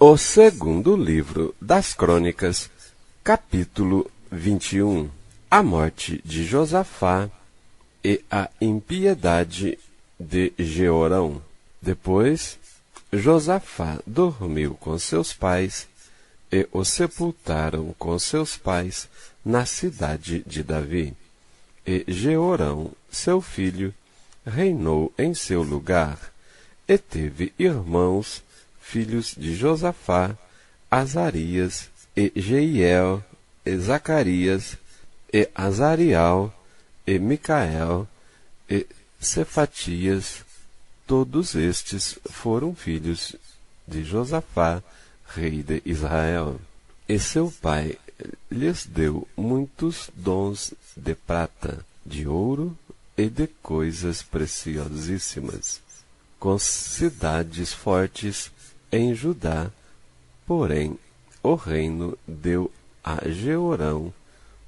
O segundo livro das Crônicas, capítulo 21. A morte de Josafá e a impiedade de Jeorão. Depois, Josafá dormiu com seus pais e o sepultaram com seus pais na cidade de Davi. E Jeorão, seu filho, reinou em seu lugar, e teve irmãos, filhos de Josafá, Azarias, e Jeiel, e Zacarias, e Azariel, e Micael, e Cefatias. Todos estes foram filhos de Josafá, rei de Israel. E seu pai lhes deu muitos dons de prata, de ouro e de coisas preciosíssimas, com cidades fortes em Judá. Porém, o reino deu a Jeorão,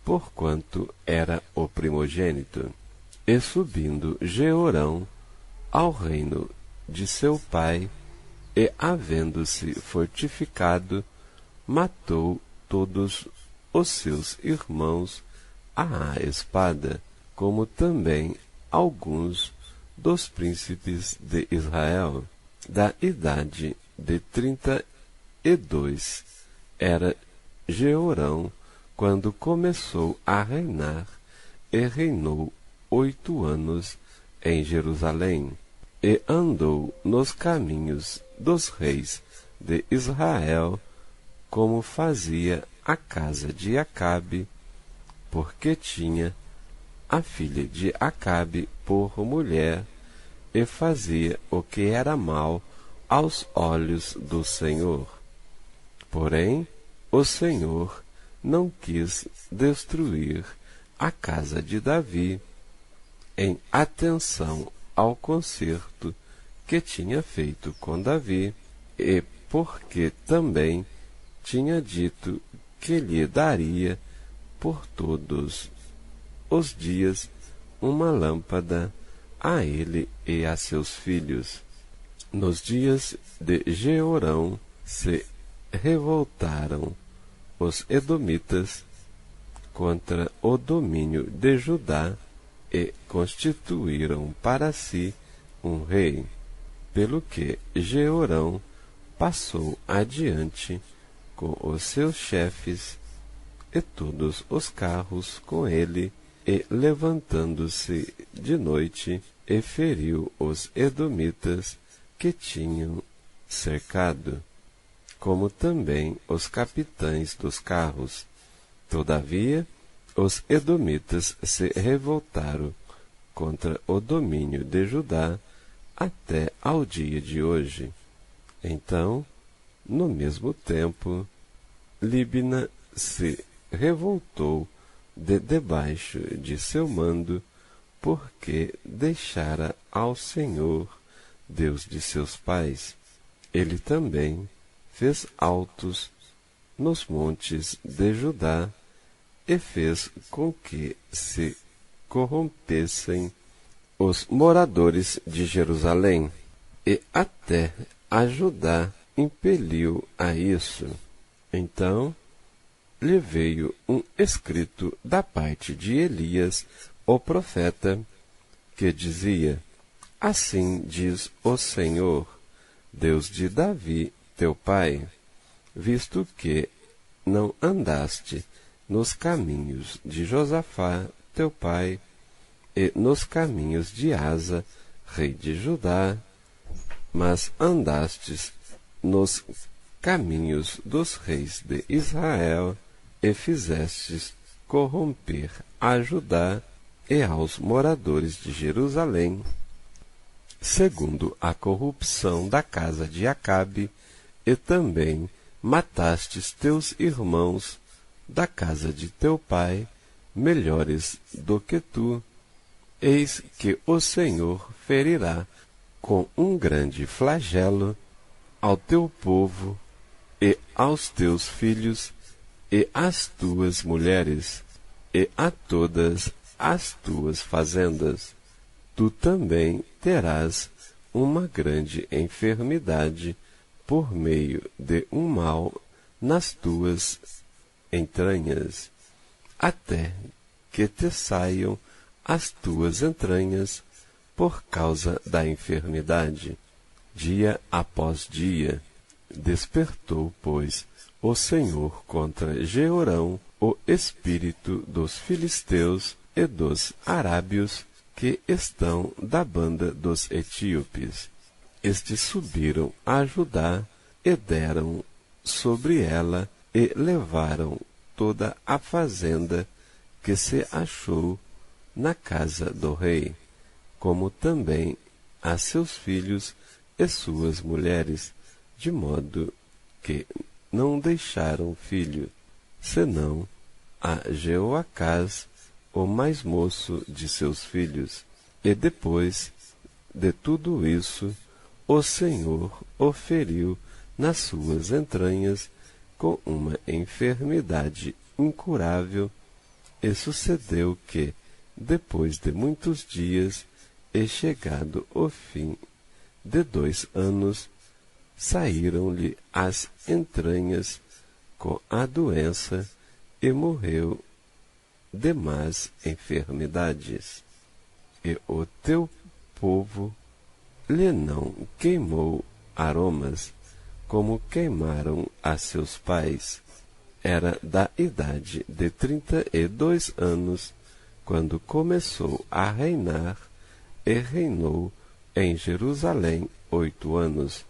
porquanto era o primogênito. E subindo Jeorão ao reino de seu pai, e havendo-se fortificado, matou todos os seus irmãos à espada, como também alguns dos príncipes de Israel. Da idade de 32 era Jeorão quando começou a reinar, e reinou 8 anos em Jerusalém, e andou nos caminhos dos reis de Israel, como fazia a casa de Acabe, porque tinha a filha de Acabe por mulher, e fazia o que era mal aos olhos do Senhor. Porém, o Senhor não quis destruir a casa de Davi, em atenção ao concerto que tinha feito com Davi, e porque também tinha dito que lhe daria por todos os dias uma lâmpada a ele e a seus filhos. Nos dias de Jeorão se revoltaram os edomitas contra o domínio de Judá, e constituíram para si um rei, pelo que Jeorão passou adiante com os seus chefes e todos os carros com ele, e levantando-se de noite, e feriu os edomitas que tinham cercado, como também os capitães dos carros. Todavia, os edomitas se revoltaram contra o domínio de Judá até ao dia de hoje. Então, no mesmo tempo, Líbina se revoltou de debaixo de seu mando, porque deixara ao Senhor, Deus de seus pais. Ele também fez altos nos montes de Judá, e fez com que se corrompessem os moradores de Jerusalém, e até a Judá impeliu a isso. Então lhe veio um escrito da parte de Elias, o profeta, que dizia: Assim diz o Senhor, Deus de Davi, teu pai, visto que não andaste nos caminhos de Josafá, teu pai, e nos caminhos de Asa, rei de Judá, mas andastes nos caminhos dos reis de Israel, e fizestes corromper a Judá e aos moradores de Jerusalém, segundo a corrupção da casa de Acabe, e também matastes teus irmãos da casa de teu pai, melhores do que tu. Eis que o Senhor ferirá com um grande flagelo ao teu povo e aos teus filhos e às tuas mulheres e a todas as tuas fazendas. Tu também terás uma grande enfermidade por meio de um mal nas tuas entranhas, até que te saiam as tuas entranhas por causa da enfermidade. Dia após dia, despertou, pois, o Senhor contra Jeorão o espírito dos filisteus e dos arábios que estão da banda dos etíopes. Estes subiram a Judá e deram sobre ela e levaram toda a fazenda que se achou na casa do rei, como também a seus filhos e suas mulheres, de modo que não deixaram filho, senão a Jeoacás, o mais moço de seus filhos. E depois de tudo isso, o Senhor o feriu nas suas entranhas com uma enfermidade incurável, e sucedeu que, depois de muitos dias, e chegado o fim de 2 anos, saíram-lhe as entranhas com a doença, e morreu de más enfermidades. E o teu povo lhe não queimou aromas, como queimaram a seus pais. Era da idade de 32 anos, quando começou a reinar, e reinou em Jerusalém 8 anos.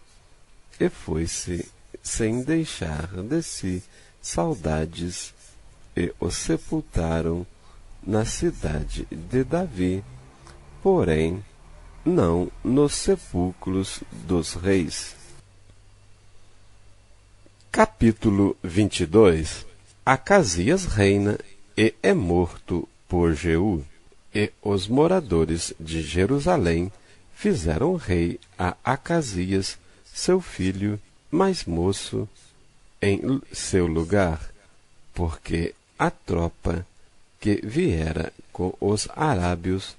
E foi-se sem deixar de si saudades, e o sepultaram na cidade de Davi, porém não nos sepulcros dos reis. Capítulo 22. Acasias reina e é morto por Jeú. E os moradores de Jerusalém fizeram rei a Acasias, seu filho mais moço, em seu lugar, porque a tropa que viera com os arábios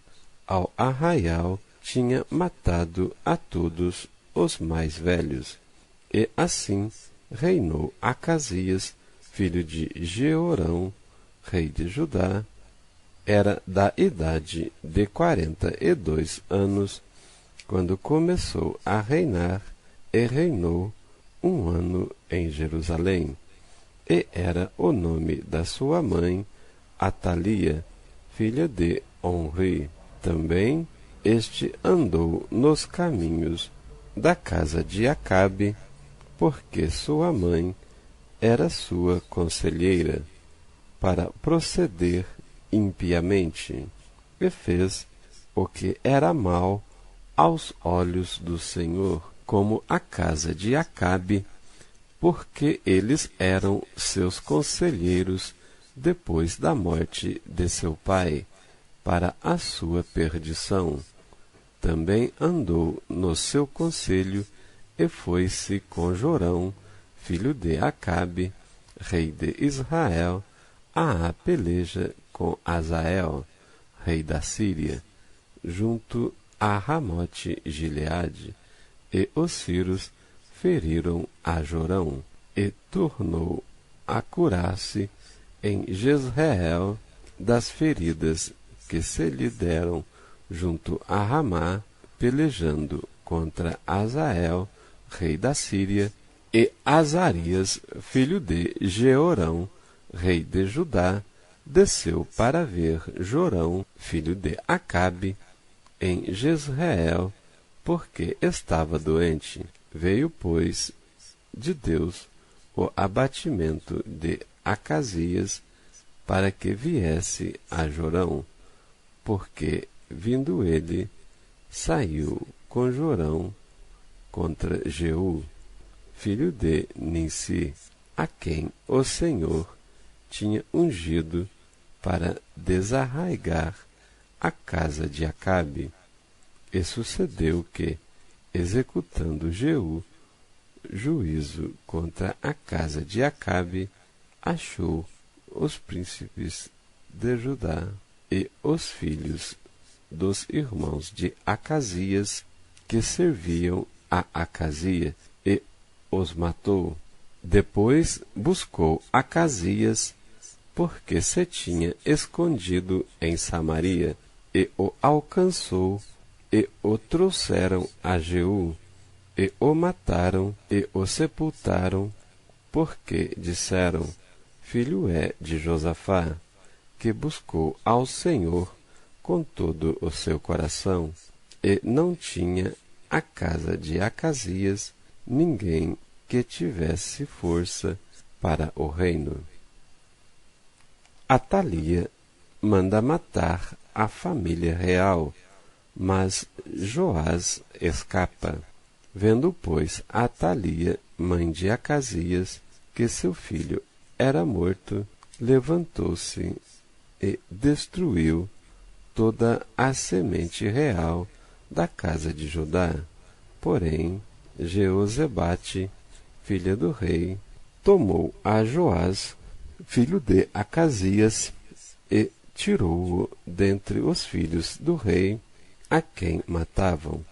ao arraial tinha matado a todos os mais velhos. E assim reinou Acasias, filho de Jeorão, rei de Judá. Era da idade de 42 anos, quando começou a reinar, e reinou 1 ano em Jerusalém. E era o nome da sua mãe, Atalia, filha de Omri. Também este andou nos caminhos da casa de Acabe, porque sua mãe era sua conselheira, para proceder impiamente, e fez o que era mal aos olhos do Senhor, como a casa de Acabe, porque eles eram seus conselheiros depois da morte de seu pai, para a sua perdição. Também andou no seu conselho, e foi-se com Jorão, filho de Acabe, rei de Israel, à peleja com Azael, rei da Síria, junto a Ramote Gileade, e os sírios feriram a Jorão, e tornou a curar-se em Jezreel das feridas que se lhe deram junto a Ramá, pelejando contra Azael, rei da Síria, e Azarias, filho de Jeorão, rei de Judá, desceu para ver Jorão, filho de Acabe, em Jezreel, porque estava doente. Veio, pois, de Deus o abatimento de Acasias, para que viesse a Jorão, porque, vindo ele, saiu com Jorão contra Jeú, filho de Nissi, a quem o Senhor tinha ungido para desarraigar a casa de Acabe. E sucedeu que, executando Jeú juízo contra a casa de Acabe, achou os príncipes de Judá e os filhos dos irmãos de Acasias, que serviam a Acasias, e os matou. Depois buscou Acasias, porque se tinha escondido em Samaria, e o alcançou, e o trouxeram a Jeú, e o mataram, e o sepultaram, porque disseram: filho é de Josafá, que buscou ao Senhor com todo o seu coração, e não tinha a casa de Acasias ninguém que tivesse força para o reino. Atalia manda matar a família real, mas Joás escapa. Vendo, pois, Atalia, mãe de Acasias, que seu filho era morto, levantou-se e destruiu toda a semente real da casa de Judá. Porém, Jeozebate, filha do rei, tomou a Joás, filho de Acasias, e tirou-o dentre os filhos do rei, a quem matavam,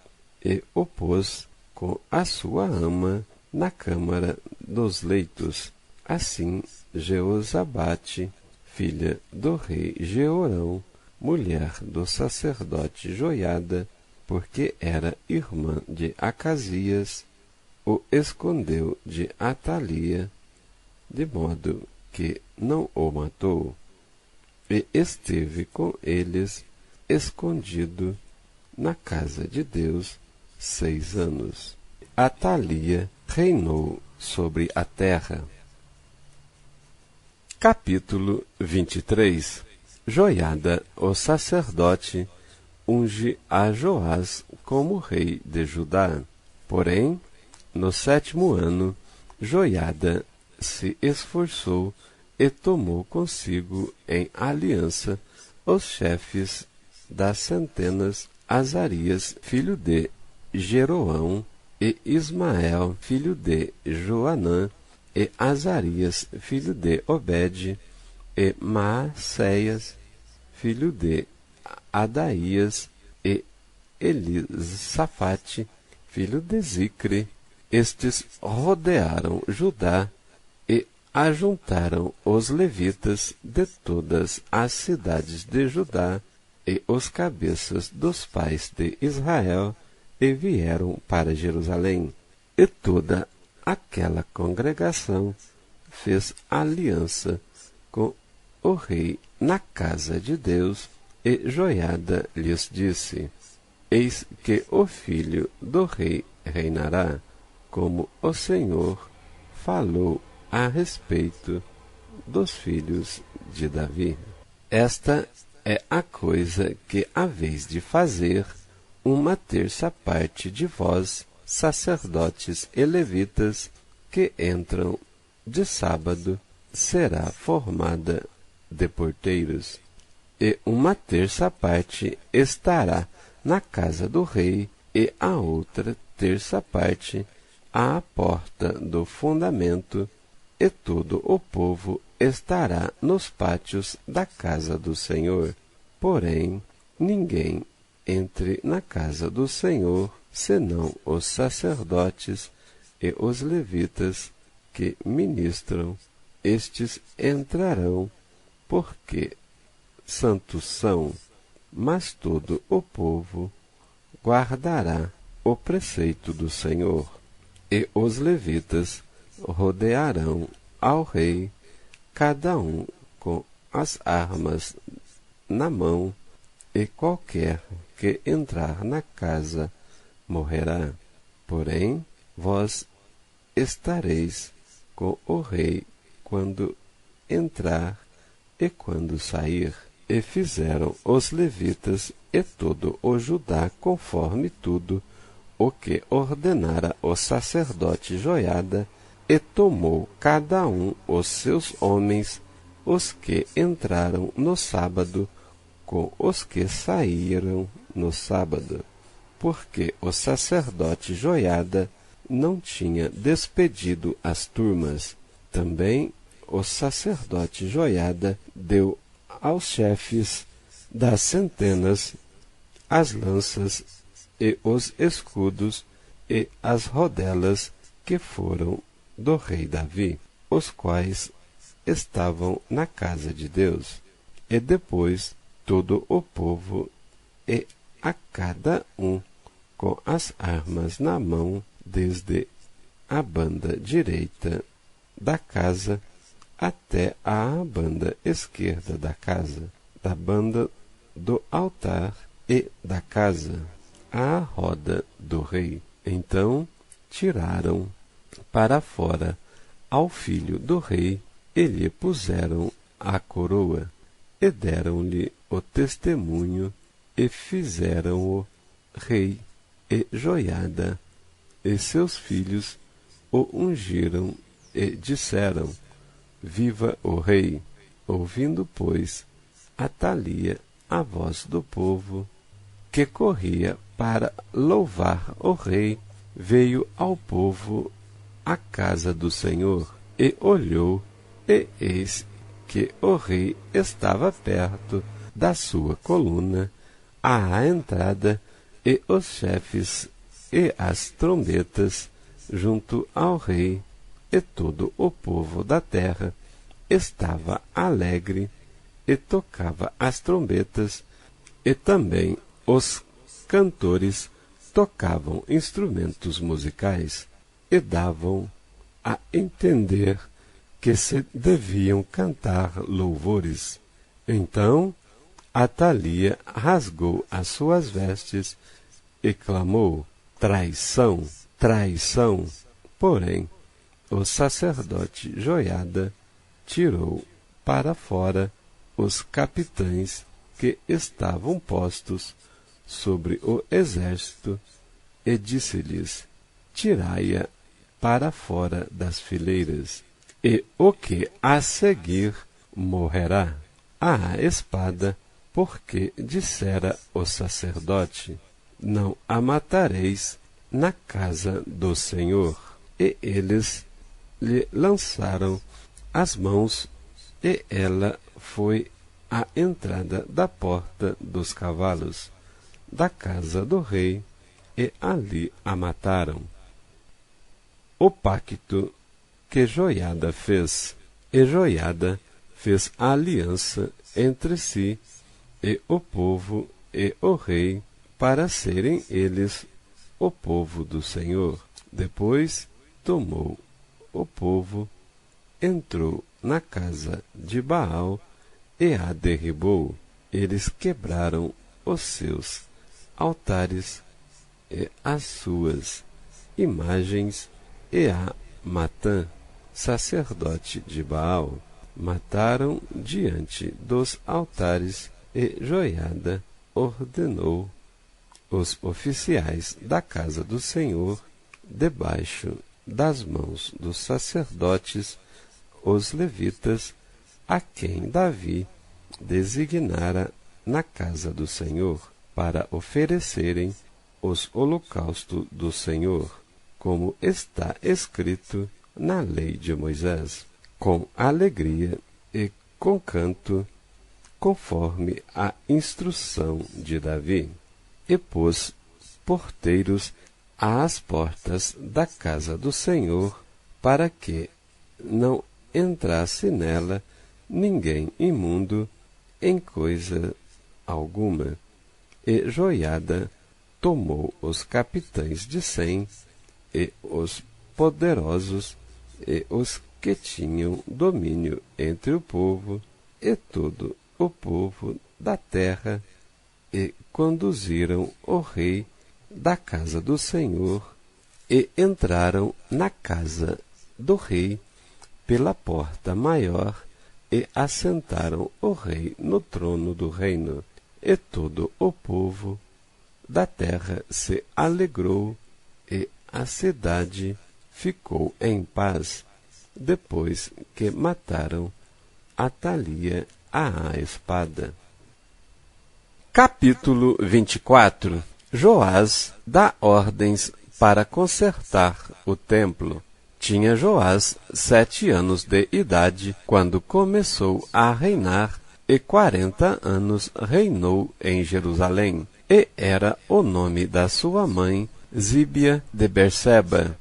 e o pôs com a sua ama na câmara dos leitos. Assim, Jeozabate, filha do rei Jeorão, mulher do sacerdote Joiada, porque era irmã de Acasias, o escondeu de Atalia, de modo que não o matou, e esteve com eles escondido na casa de Deus 6 anos. Atalia reinou sobre a terra. Capítulo 23. Joiada, o sacerdote, unge a Joás como rei de Judá. Porém, no 7º ano, Joiada se esforçou e tomou consigo em aliança os chefes das centenas, Azarias, filho de Jeroão, e Ismael, filho de Joanã, e Azarias, filho de Obed, e Maacéias, filho de Adaías, e Elisafate, filho de Zicre. Estes rodearam Judá e ajuntaram os levitas de todas as cidades de Judá e os cabeças dos pais de Israel, e vieram para Jerusalém. E toda aquela congregação fez aliança com o rei na casa de Deus, e Joiada lhes disse: eis que o filho do rei reinará, como o Senhor falou a respeito dos filhos de Davi. Esta é a coisa que haveis de fazer: 1/3 parte de vós, sacerdotes e levitas, que entram de sábado, será formada de porteiros, e 1/3 parte estará na casa do rei, e a outra 1/3 parte à porta do fundamento, e todo o povo estará nos pátios da casa do Senhor. Porém, ninguém entre na casa do Senhor, senão os sacerdotes e os levitas que ministram. Estes entrarão, porque santos são, mas todo o povo guardará o preceito do Senhor. E os levitas rodearão ao rei, cada um com as armas na mão, e qualquer que entrar na casa morrerá. Porém, vós estareis com o rei quando entrar e quando sair. E fizeram os levitas e todo o Judá conforme tudo o que ordenara o sacerdote Joiada, e tomou cada um os seus homens, os que entraram no sábado, com os que saíram no sábado, porque o sacerdote Joiada não tinha despedido as turmas. Também o sacerdote Joiada deu aos chefes das centenas as lanças e os escudos e as rodelas que foram do rei Davi, os quais estavam na casa de Deus. E depois todo o povo, e a cada um com as armas na mão, desde a banda direita da casa até a banda esquerda da casa, da banda do altar e da casa, à roda do rei. Então tiraram para fora ao filho do rei, e lhe puseram a coroa, e deram-lhe o testemunho, e fizeram-o rei. E Joiada e seus filhos o ungiram e disseram: Viva o rei! Ouvindo, pois, Atalia a voz do povo, que corria para louvar o rei, veio ao povo à casa do Senhor, e olhou, e eis que o rei estava perto da sua coluna, à entrada, e os chefes e as trombetas junto ao rei, e todo o povo da terra estava alegre, e tocava as trombetas, e também os cantores tocavam instrumentos musicais, e davam a entender que se deviam cantar louvores. Então Atalia rasgou as suas vestes e clamou: Traição! Traição! Porém, o sacerdote Joiada tirou para fora os capitães que estavam postos sobre o exército, e disse-lhes: Tirai-a para fora das fileiras, e o que a seguir morrerá à espada, porque dissera o sacerdote: Não a matareis na casa do Senhor. E eles lhe lançaram as mãos, e ela foi à entrada da porta dos cavalos da casa do rei, e ali a mataram. O pacto que Joiada fez. E Joiada fez a aliança entre si e o povo e o rei, para serem eles o povo do Senhor. Depois tomou o povo, entrou na casa de Baal e a derribou. Eles quebraram os seus altares e as suas imagens, e a Matã, sacerdote de Baal, mataram diante dos altares, e Joiada ordenou os oficiais da casa do Senhor, debaixo das mãos dos sacerdotes, os levitas, a quem Davi designara na casa do Senhor, para oferecerem os holocaustos do Senhor, como está escrito na lei de Moisés, com alegria e com canto, conforme a instrução de Davi. E pôs porteiros às portas da casa do Senhor, para que não entrasse nela ninguém imundo em coisa alguma. E Joiada tomou os capitães de 100, e os poderosos, e os que tinham domínio entre o povo, e todo o povo da terra, e conduziram o rei da casa do Senhor, e entraram na casa do rei pela porta maior, e assentaram o rei no trono do reino. E todo o povo da terra se alegrou, e a cidade ficou em paz, depois que mataram Atalia à espada. Capítulo 24. Joás dá ordens para consertar o templo. Tinha Joás 7 anos de idade quando começou a reinar, e 40 anos reinou em Jerusalém. E era o nome da sua mãe Zíbia de Berseba.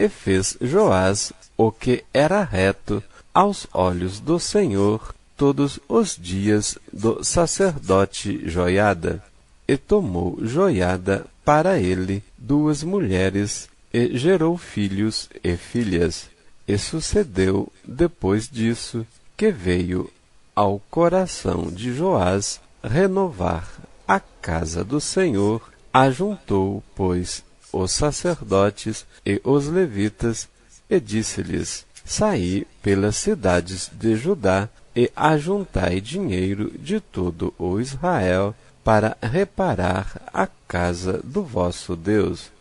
e fez Joás o que era reto aos olhos do Senhor todos os dias do sacerdote Joiada. E tomou Joiada para ele 2 mulheres, e gerou filhos e filhas. E sucedeu depois disso que veio ao coração de Joás renovar a casa do Senhor. Ajuntou, pois, os sacerdotes e os levitas, e disse-lhes: Saí pelas cidades de Judá, e ajuntai dinheiro de todo o Israel, para reparar a casa do vosso Deus,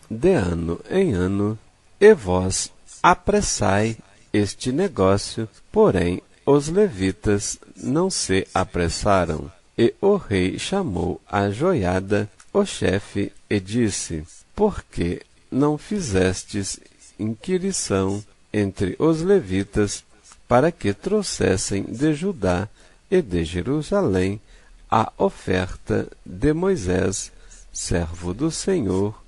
de ano em ano, e vós apressai este negócio. Porém, os levitas não se apressaram. E o rei chamou a Joiada, o chefe, e disse: Por que não fizestes inquirição entre os levitas, para que trouxessem de Judá e de Jerusalém a oferta de Moisés, servo do Senhor,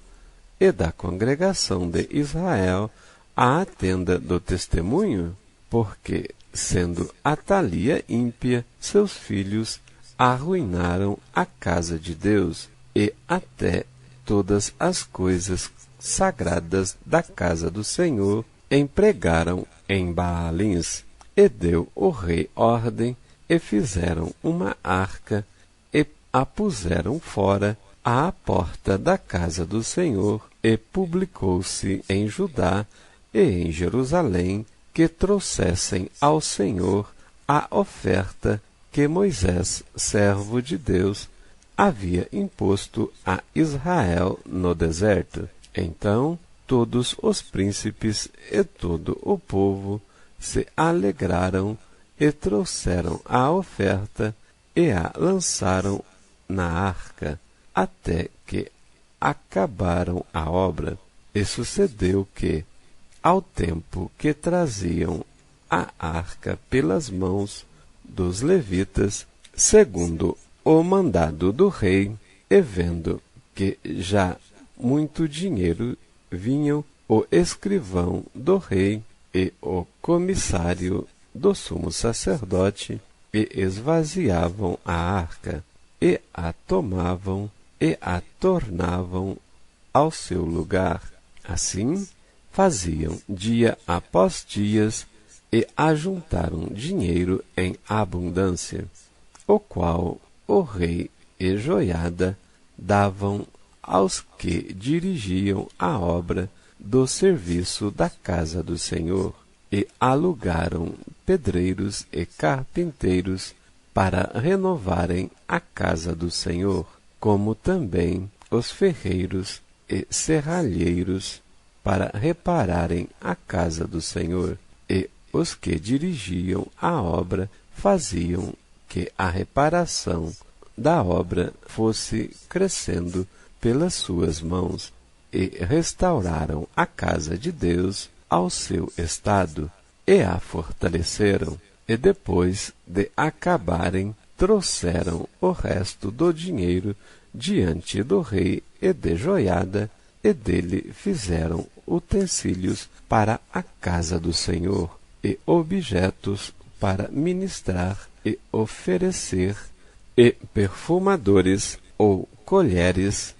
e da congregação de Israel, à tenda do testemunho? Porque, sendo Atalia ímpia, seus filhos arruinaram a casa de Deus, e até todas as coisas sagradas da casa do Senhor empregaram em Baalins. E deu o rei ordem, e fizeram uma arca, e a puseram fora à porta da casa do Senhor, e publicou-se em Judá e em Jerusalém que trouxessem ao Senhor a oferta que Moisés, servo de Deus, havia imposto a Israel no deserto. Então todos os príncipes e todo o povo se alegraram, e trouxeram a oferta, e a lançaram na arca, até que acabaram a obra. E sucedeu que, ao tempo que traziam a arca pelas mãos dos levitas, segundo o mandado do rei, e vendo que já muito dinheiro vinham, o escrivão do rei e o comissário do sumo sacerdote, e esvaziavam a arca, e a tomavam, e a tornavam ao seu lugar. Assim faziam dia após dias, e ajuntaram dinheiro em abundância, o qual o rei e Joiada davam aos que dirigiam a obra do serviço da casa do Senhor, e alugaram pedreiros e carpinteiros para renovarem a casa do Senhor, como também os ferreiros e serralheiros para repararem a casa do Senhor. E os que dirigiam a obra faziam que a reparação da obra fosse crescendo pelas suas mãos, e restauraram a casa de Deus ao seu estado, e a fortaleceram. E depois de acabarem, trouxeram o resto do dinheiro diante do rei e de Joiada, e dele fizeram utensílios para a casa do Senhor, e objetos para ministrar e oferecer, e perfumadores ou colheres,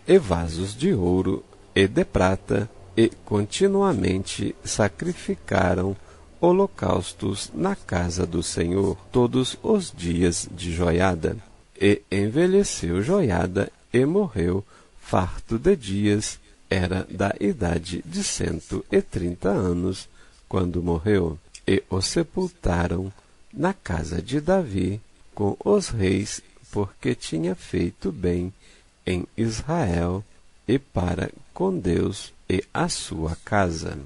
e vasos de ouro e de prata, e continuamente sacrificaram holocaustos na casa do Senhor todos os dias de Joiada. E envelheceu Joiada e morreu, farto de dias, era da idade de 130 anos, quando morreu. E o sepultaram na casa de Davi com os reis, porque tinha feito bem em Israel e para com Deus e a sua casa.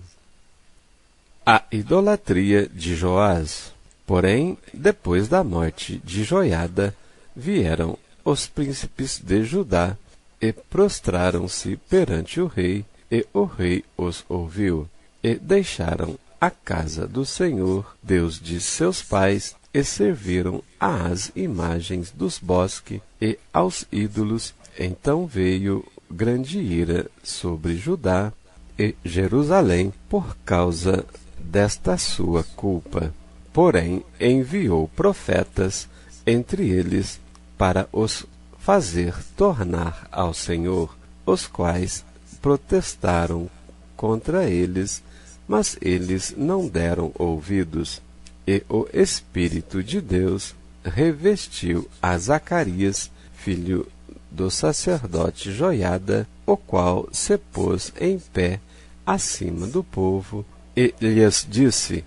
A idolatria de Joás. Porém, depois da morte de Joiada, vieram os príncipes de Judá e prostraram-se perante o rei, e o rei os ouviu, e deixaram a casa do Senhor, Deus de seus pais, e serviram às imagens dos bosques e aos ídolos. Então veio grande ira sobre Judá e Jerusalém por causa desta sua culpa. Porém, enviou profetas entre eles para os fazer tornar ao Senhor, os quais protestaram contra eles, mas eles não deram ouvidos. E o Espírito de Deus revestiu a Zacarias, filho do sacerdote Joiada, o qual se pôs em pé acima do povo e lhes disse: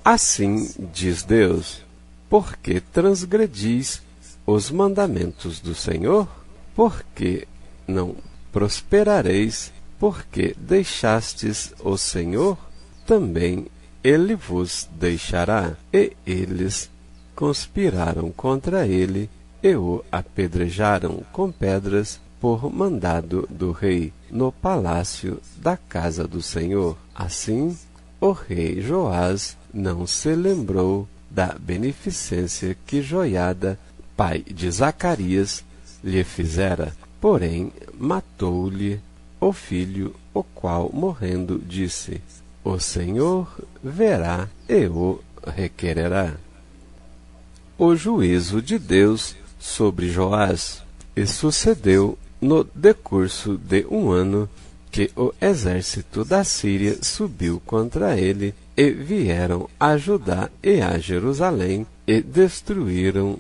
Assim diz Deus, por que transgredis os mandamentos do Senhor? Porque não prosperareis, porque deixastes o Senhor, também ele vos deixará. E eles conspiraram contra ele e o apedrejaram com pedras por mandado do rei, no palácio da casa do Senhor. Assim, o rei Joás não se lembrou da beneficência que Joiada, pai de Zacarias, lhe fizera, porém matou-lhe o filho, o qual, morrendo, disse: O Senhor verá e o requererá. O juízo de Deus sobre Joás. E sucedeu no decurso de um ano que o exército da Síria subiu contra ele, e vieram a Judá e a Jerusalém, e destruíram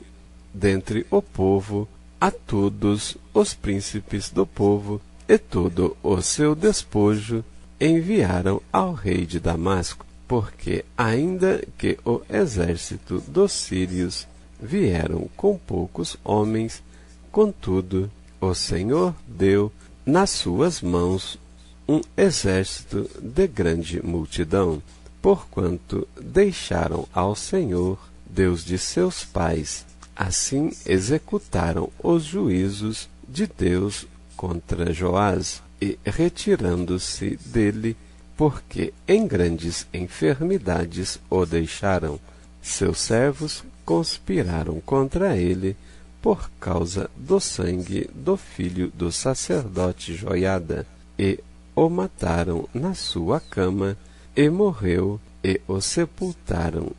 dentre o povo a todos os príncipes do povo, e todo o seu despojo enviaram ao rei de Damasco, porque ainda que o exército dos sírios vieram com poucos homens, contudo o Senhor deu nas suas mãos um exército de grande multidão, porquanto deixaram ao Senhor, Deus de seus pais. Assim executaram os juízos de Deus contra Joás, e retirando-se dele, porque em grandes enfermidades o deixaram, seus servos conspiraram contra ele por causa do sangue do filho do sacerdote Joiada, e o mataram na sua cama, e morreu, e o sepultaram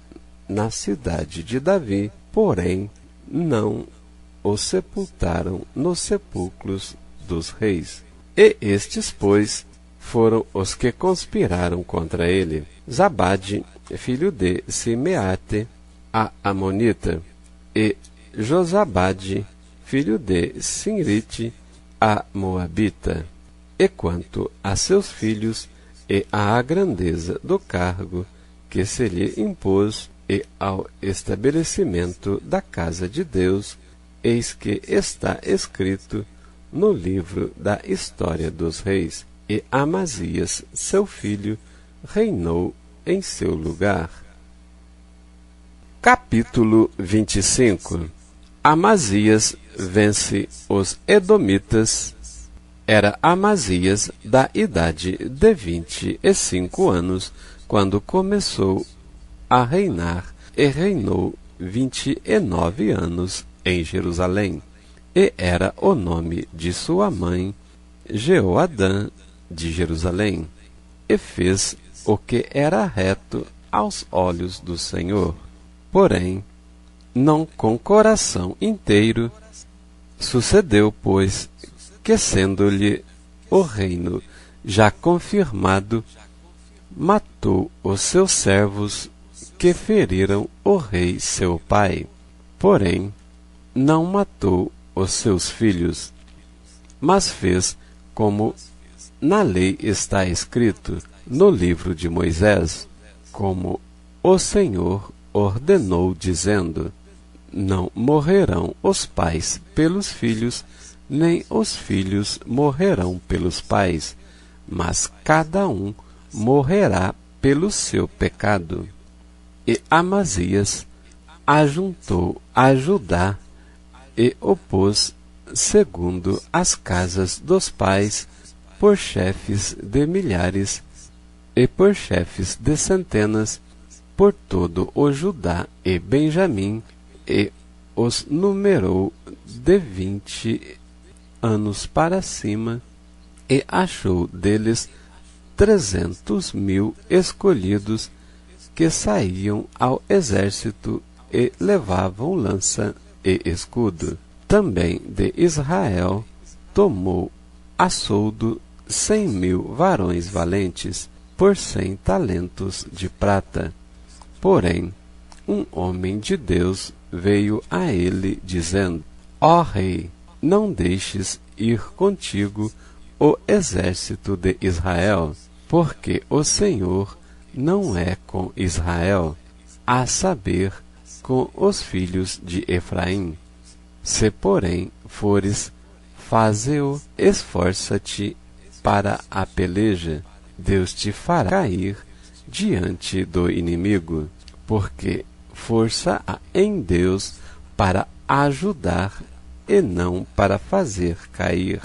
na cidade de Davi, porém não o sepultaram nos sepulcros dos reis. E estes, pois, foram os que conspiraram contra ele: Zabade, filho de Simeate, a Amonita, e Josabade, filho de Sinrite, a Moabita. E quanto a seus filhos, e à grandeza do cargo que se lhe impôs, e ao estabelecimento da casa de Deus, eis que está escrito no livro da história dos reis. E Amazias, seu filho, reinou em seu lugar. Capítulo 25. Amazias vence os edomitas. Era Amazias da idade de 25 anos, quando começou a reinar, e reinou 29 anos em Jerusalém. E era o nome de sua mãe Jeoadã de Jerusalém. E fez o que era reto aos olhos do Senhor, porém não com coração inteiro. Sucedeu, pois, que, sendo-lhe o reino já confirmado, matou os seus servos que feriram o rei seu pai. Porém não matou os seus filhos, mas fez como na lei está escrito no livro de Moisés, como o Senhor ordenou, dizendo: Não morrerão os pais pelos filhos, nem os filhos morrerão pelos pais, mas cada um morrerá pelo seu pecado. E Amazias ajuntou a Judá e o pôs segundo as casas dos pais, por chefes de milhares e por chefes de centenas, por todo o Judá e Benjamim, e os numerou de 20 anos para cima, e achou deles 300.000 escolhidos que saíam ao exército e levavam lança e escudo. Também de Israel tomou a soldo 100.000 varões valentes por 100 talentos de prata. Porém, um homem de Deus veio a ele, dizendo: Ó rei, não deixes ir contigo o exército de Israel, porque o Senhor não é com Israel, a saber, com os filhos de Efraim. Se, porém, fores, faze-o, esforça-te para a peleja, Deus te fará cair diante do inimigo, porque força há em Deus para ajudar e não para fazer cair.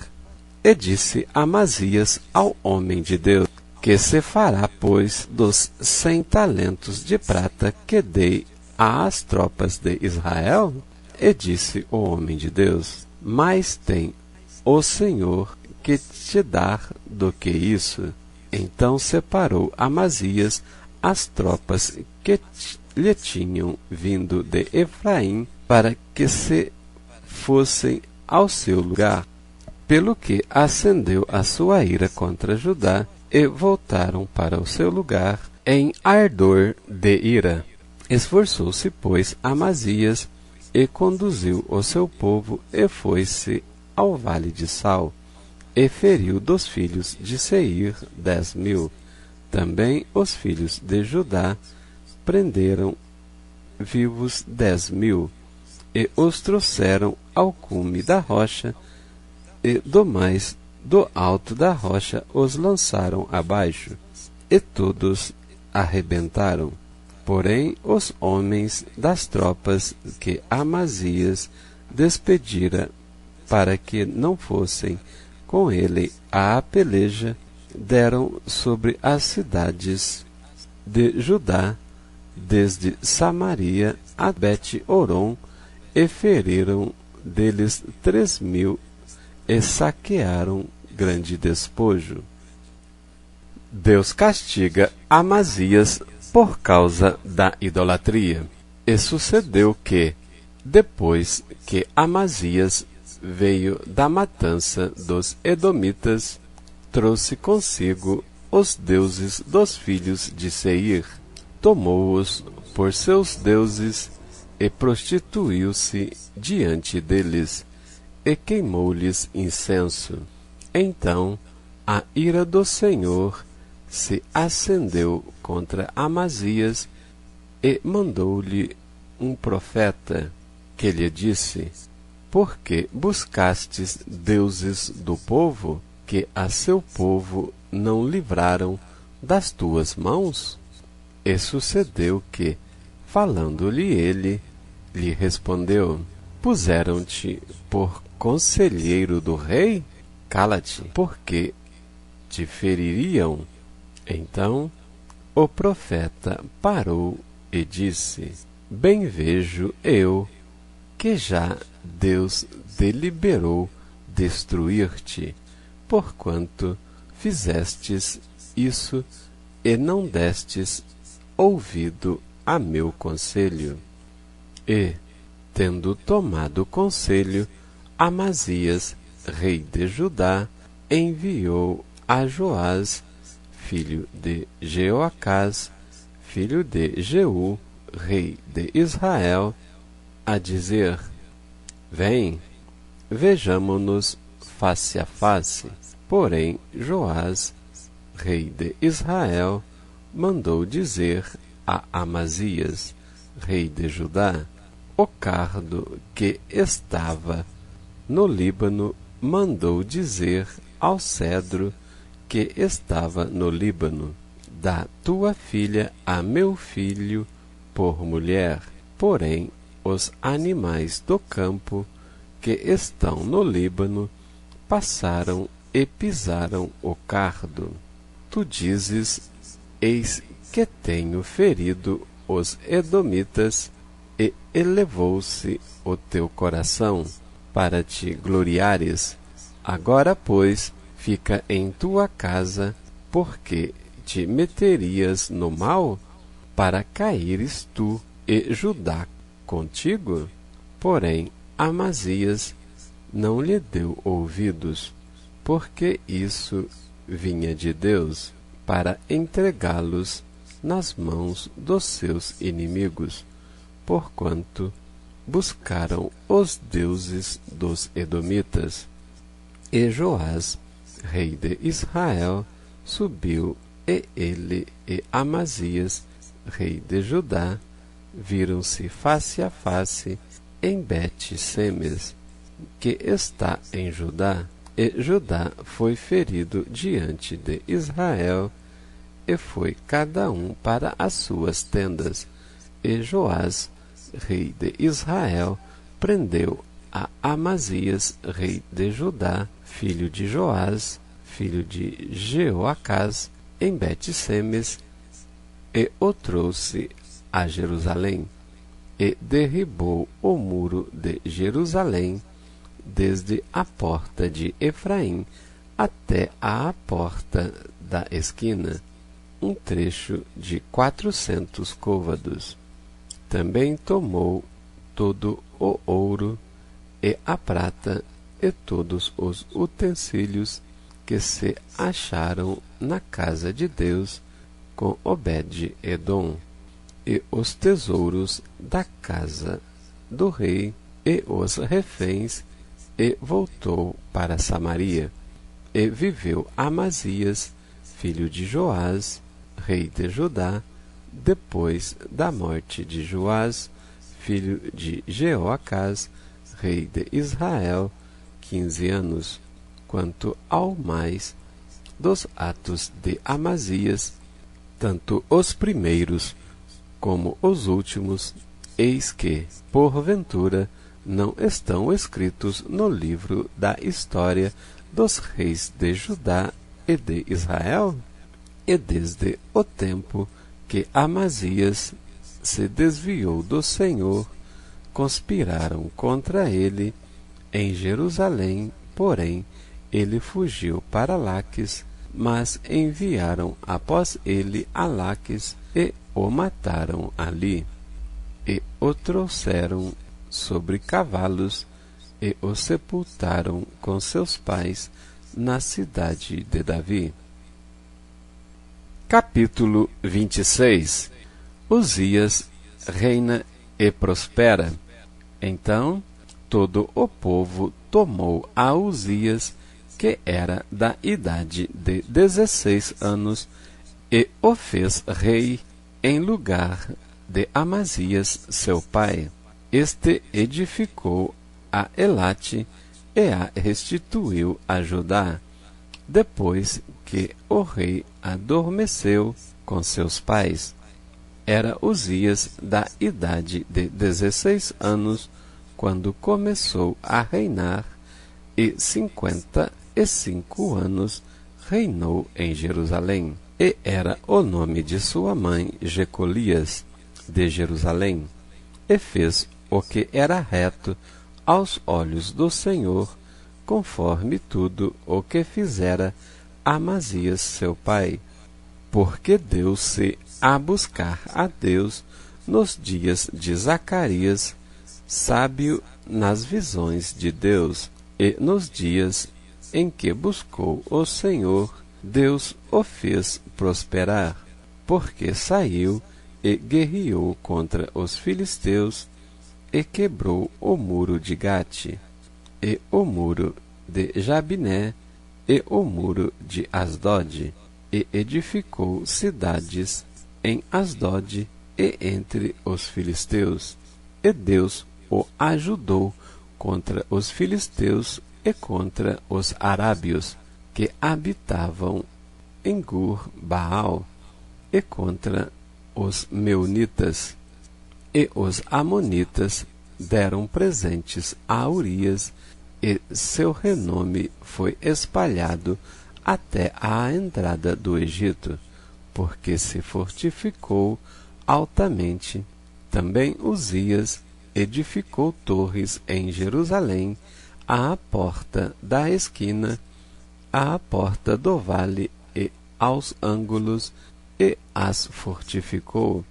E disse Amazias ao homem de Deus: Que se fará, pois, dos 100 talentos de prata que dei às tropas de Israel? E disse o homem de Deus: Mais tem o Senhor que te dar do que isso. Então separou Amazias as tropas que lhe tinham vindo de Efraim para que se fossem ao seu lugar, pelo que acendeu a sua ira contra Judá e voltaram para o seu lugar em ardor de ira. Esforçou-se, pois, Amazias e conduziu o seu povo e foi-se ao vale de Sal, e feriu dos filhos de Seir 10.000. Também os filhos de Judá prenderam vivos 10.000, e os trouxeram ao cume da rocha, e do mais do alto da rocha os lançaram abaixo, e todos arrebentaram. Porém, os homens das tropas que Amazias despedira para que não fossem com ele à peleja, deram sobre as cidades de Judá, desde Samaria a Bet-Horon, e feriram deles 3.000, e saquearam grande despojo. Deus castiga Amazias por causa da idolatria. E sucedeu que, depois que Amazias veio da matança dos Edomitas, trouxe consigo os deuses dos filhos de Seir, tomou-os por seus deuses e prostituiu-se diante deles, e queimou-lhes incenso. Então a ira do Senhor se acendeu contra Amazias e mandou-lhe um profeta, que lhe disse: Por que buscastes deuses do povo, que a seu povo não livraram das tuas mãos? E sucedeu que, falando-lhe ele, lhe respondeu: Puseram-te por conselheiro do rei? Cala-te, porque te feririam. Então o profeta parou e disse: Bem vejo eu que já Deus deliberou destruir-te, porquanto fizestes isso e não destes ouvido a meu conselho. E, tendo tomado conselho, Amazias, rei de Judá, enviou a Joás, filho de Jeoacás, filho de Jeú, rei de Israel, a dizer: Vem, vejamo-nos face a face. Porém, Joás, rei de Israel, mandou dizer a Amazias, rei de Judá: O cardo que estava no Líbano mandou dizer ao cedro que estava no Líbano: Dá tua filha a meu filho por mulher. Porém, os animais do campo que estão no Líbano passaram e pisaram o cardo. Tu dizes: Eis que tenho ferido os edomitas, e elevou-se o teu coração para te gloriares. Agora, pois, fica em tua casa porque te meterias no mal, para caíres tu e Judá contigo? Porém, Amazias não lhe deu ouvidos, porque isso vinha de Deus, para entregá-los nas mãos dos seus inimigos, porquanto buscaram os deuses dos edomitas. E Joás, rei de Israel, subiu, e ele e Amazias, rei de Judá, viram-se face a face em Bet-Semes, que está em Judá, e Judá foi ferido diante de Israel, e foi cada um para as suas tendas. E Joás, rei de Israel, prendeu a Amazias, rei de Judá, filho de Joás, filho de Jeoacás, em Bet-Semes, e o trouxe a Jerusalém, e derribou o muro de Jerusalém, desde a porta de Efraim até à porta da esquina, um trecho de 400 côvados. Também tomou todo o ouro e a prata e todos os utensílios que se acharam na casa de Deus com Obed-edom, e os tesouros da casa do rei e os reféns, e voltou para Samaria. E viveu Amazias, filho de Joás, rei de Judá, depois da morte de Joás, filho de Jeoacás, rei de Israel, 15 anos. Quanto ao mais dos atos de Amazias, tanto os primeiros como os últimos, eis que, porventura, não estão escritos no livro da história dos reis de Judá e de Israel? E desde o tempo que Amazias se desviou do Senhor, conspiraram contra ele em Jerusalém, porém ele fugiu para Laques, mas enviaram após ele a Laques e o mataram ali, e o trouxeram sobre cavalos e o sepultaram com seus pais na cidade de Davi. Capítulo 26. Uzias reina e prospera. Então todo o povo tomou a Uzias, que era da idade de 16 anos, e o fez rei em lugar de Amazias seu pai. Este edificou a Elate e a restituiu a Judá, depois que o rei adormeceu com seus pais. Era Uzias da idade de 16 anos, quando começou a reinar, e 55 anos reinou em Jerusalém. E era o nome de sua mãe Jecolias, de Jerusalém. E fez o que era reto aos olhos do Senhor, conforme tudo o que fizera Amazias seu pai, porque deu-se a buscar a Deus nos dias de Zacarias, sábio nas visões de Deus, e nos dias em que buscou o Senhor, Deus o fez prosperar, porque saiu e guerreou contra os filisteus, e quebrou o muro de Gate, e o muro de Jabiné, e o muro de Asdod, e edificou cidades em Asdod e entre os filisteus. E Deus o ajudou contra os filisteus e contra os arábios, que habitavam em Gur-Baal, e contra os meunitas. E os amonitas deram presentes a Urias, e seu renome foi espalhado até à entrada do Egito, porque se fortificou altamente. Também Uzias edificou torres em Jerusalém, à porta da esquina, à porta do vale e aos ângulos e as fortificou.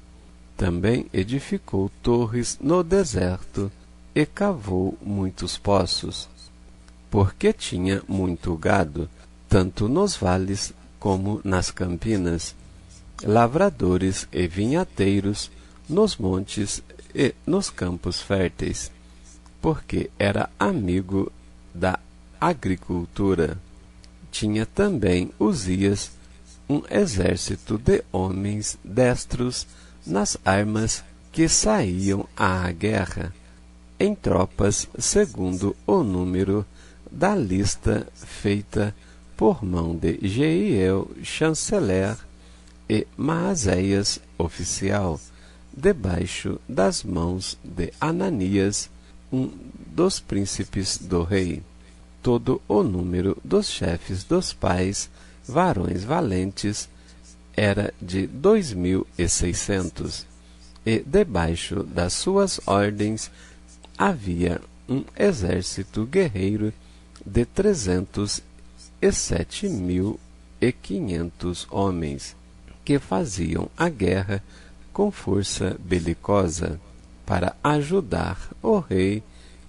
Também edificou torres no deserto e cavou muitos poços, porque tinha muito gado, tanto nos vales como nas campinas, lavradores e vinhateiros nos montes e nos campos férteis, porque era amigo da agricultura. Tinha também Uzias um exército de homens destros nas armas que saíam à guerra, em tropas segundo o número da lista feita por mão de Jeiel, chanceler, e Maazéias, oficial, debaixo das mãos de Ananias, um dos príncipes do rei. Todo o número dos chefes dos pais, varões valentes, era de 2.600, e debaixo das suas ordens havia um exército guerreiro de 307.500 homens, que faziam a guerra com força belicosa, para ajudar o rei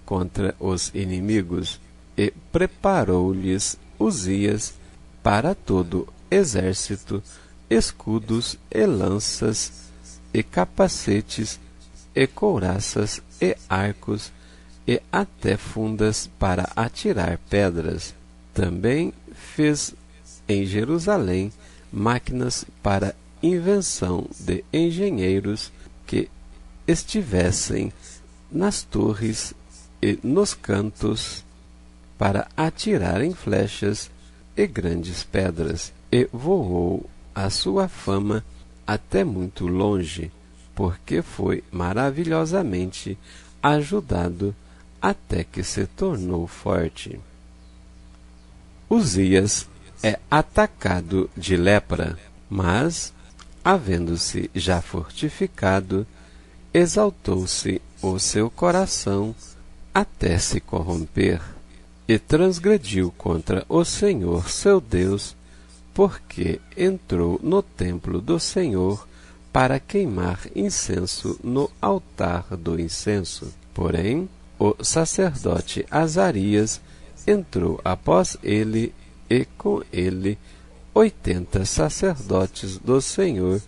contra os inimigos, e preparou-lhes Uzias para todo exército escudos e lanças, e capacetes, e couraças, e arcos, e até fundas para atirar pedras. Também fez em Jerusalém máquinas para invenção de engenheiros que estivessem nas torres e nos cantos para atirarem flechas e grandes pedras, e voou a sua fama até muito longe, porque foi maravilhosamente ajudado até que se tornou forte. Uzias é atacado de lepra, mas, havendo-se já fortificado, exaltou-se o seu coração até se corromper, e transgrediu contra o Senhor seu Deus, porque entrou no templo do Senhor para queimar incenso no altar do incenso. Porém, o sacerdote Azarias entrou após ele, e com ele 80 sacerdotes do Senhor,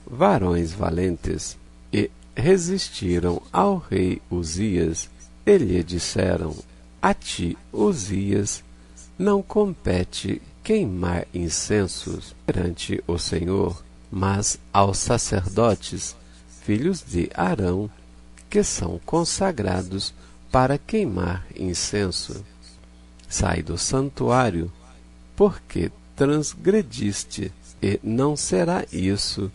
varões valentes, e resistiram ao rei Uzias, e lhe disseram: a ti, Uzias, não compete queimar incensos perante o Senhor, mas aos sacerdotes, filhos de Arão, que são consagrados para queimar incenso. Sai do santuário, porque transgrediste, e não será isso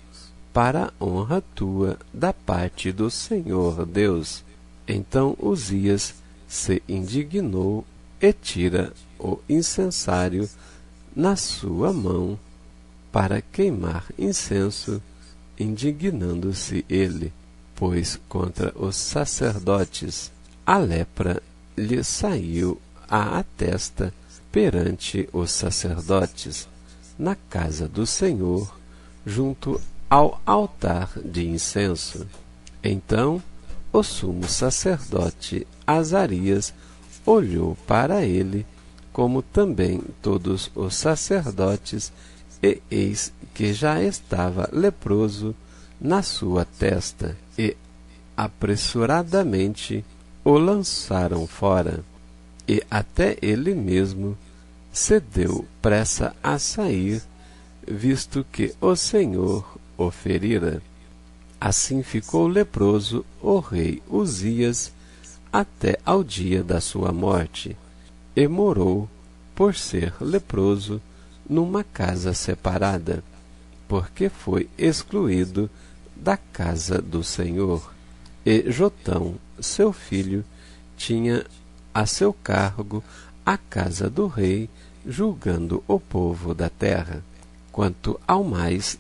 para a honra tua da parte do Senhor Deus. Então Uzias se indignou e tira o incensário na sua mão para queimar incenso, indignando-se ele, pois contra os sacerdotes a lepra lhe saiu à testa perante os sacerdotes, na casa do Senhor, junto ao altar de incenso. Então o sumo sacerdote Azarias olhou para ele, como também todos os sacerdotes, e eis que já estava leproso na sua testa, e apressuradamente o lançaram fora, e até ele mesmo se deu pressa a sair, visto que o Senhor o ferira. Assim ficou leproso o rei Uzias até ao dia da sua morte, e morou, por ser leproso, numa casa separada, porque foi excluído da casa do Senhor. E Jotão, seu filho, tinha a seu cargo a casa do rei, julgando o povo da terra. Quanto ao mais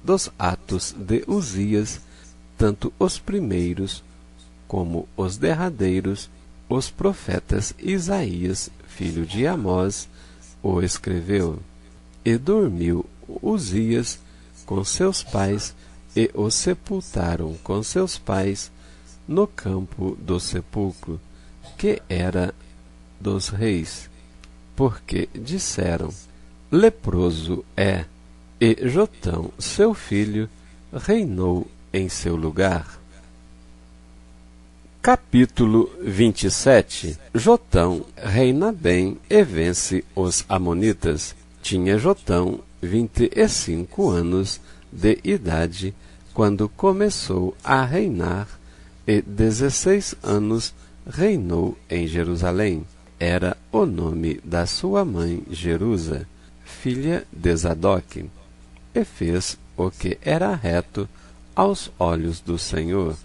dos atos de Uzias, tanto os primeiros como os derradeiros, os profetas Isaías, filho de Amós, o escreveu. E dormiu Uzias com seus pais e o sepultaram com seus pais no campo do sepulcro, que era dos reis, porque disseram: leproso é, e Jotão, seu filho, reinou em seu lugar. Capítulo 27. Jotão reina bem e vence os amonitas. Tinha Jotão 25 anos de idade quando começou a reinar, e 16 anos reinou em Jerusalém. Era o nome da sua mãe Jerusa, filha de Zadoque, e fez o que era reto aos olhos do Senhor,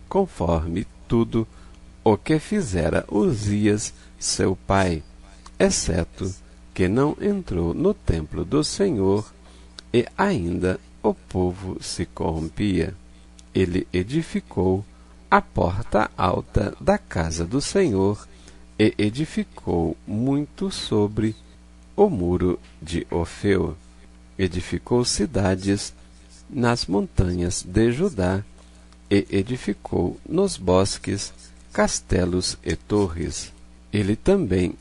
conforme tudo o que fizera Uzias seu pai, exceto que não entrou no templo do Senhor, e ainda o povo se corrompia. Ele edificou a porta alta da casa do Senhor, e edificou muito sobre o muro de Ofel. Edificou cidades nas montanhas de Judá, e edificou nos bosques castelos e torres. Ele também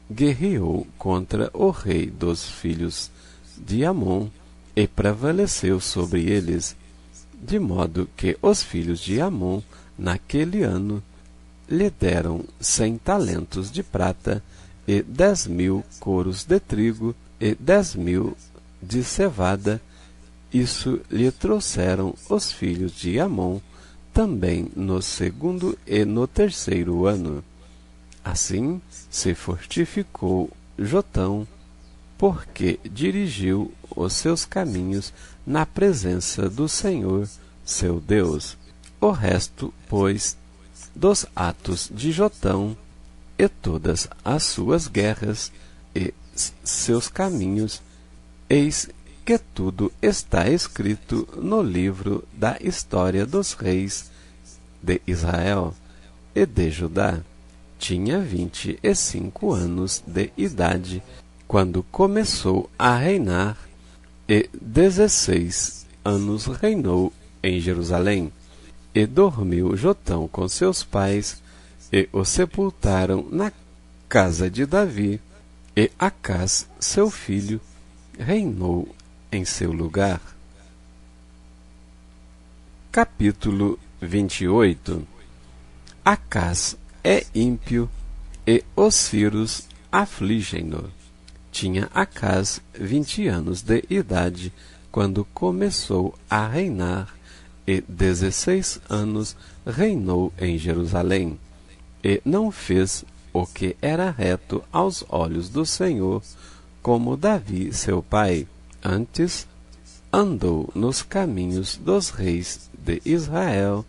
guerreou contra o rei dos filhos de Amon, e prevaleceu sobre eles, de modo que os filhos de Amon, naquele ano, lhe deram 100 talentos de prata, e 10.000 coros de trigo, e 10.000 de cevada. Isso lhe trouxeram os filhos de Amon, também no segundo e no terceiro ano. Assim se fortificou Jotão, porque dirigiu os seus caminhos na presença do Senhor, seu Deus. O resto, pois, dos atos de Jotão, e todas as suas guerras, e seus caminhos, eis que tudo está escrito no livro da história dos reis de Israel e de Judá. Tinha 25 anos de idade quando começou a reinar, e 16 anos reinou em Jerusalém. E dormiu Jotão com seus pais, e o sepultaram na casa de Davi, e Acás, seu filho, reinou em seu lugar. Capítulo 28. Acás é ímpio, e os círios afligem-no. Tinha Acás 20 anos de idade quando começou a reinar, e 16 anos reinou em Jerusalém. E não fez o que era reto aos olhos do Senhor, como Davi seu pai. Antes, andou nos caminhos dos reis de Israel,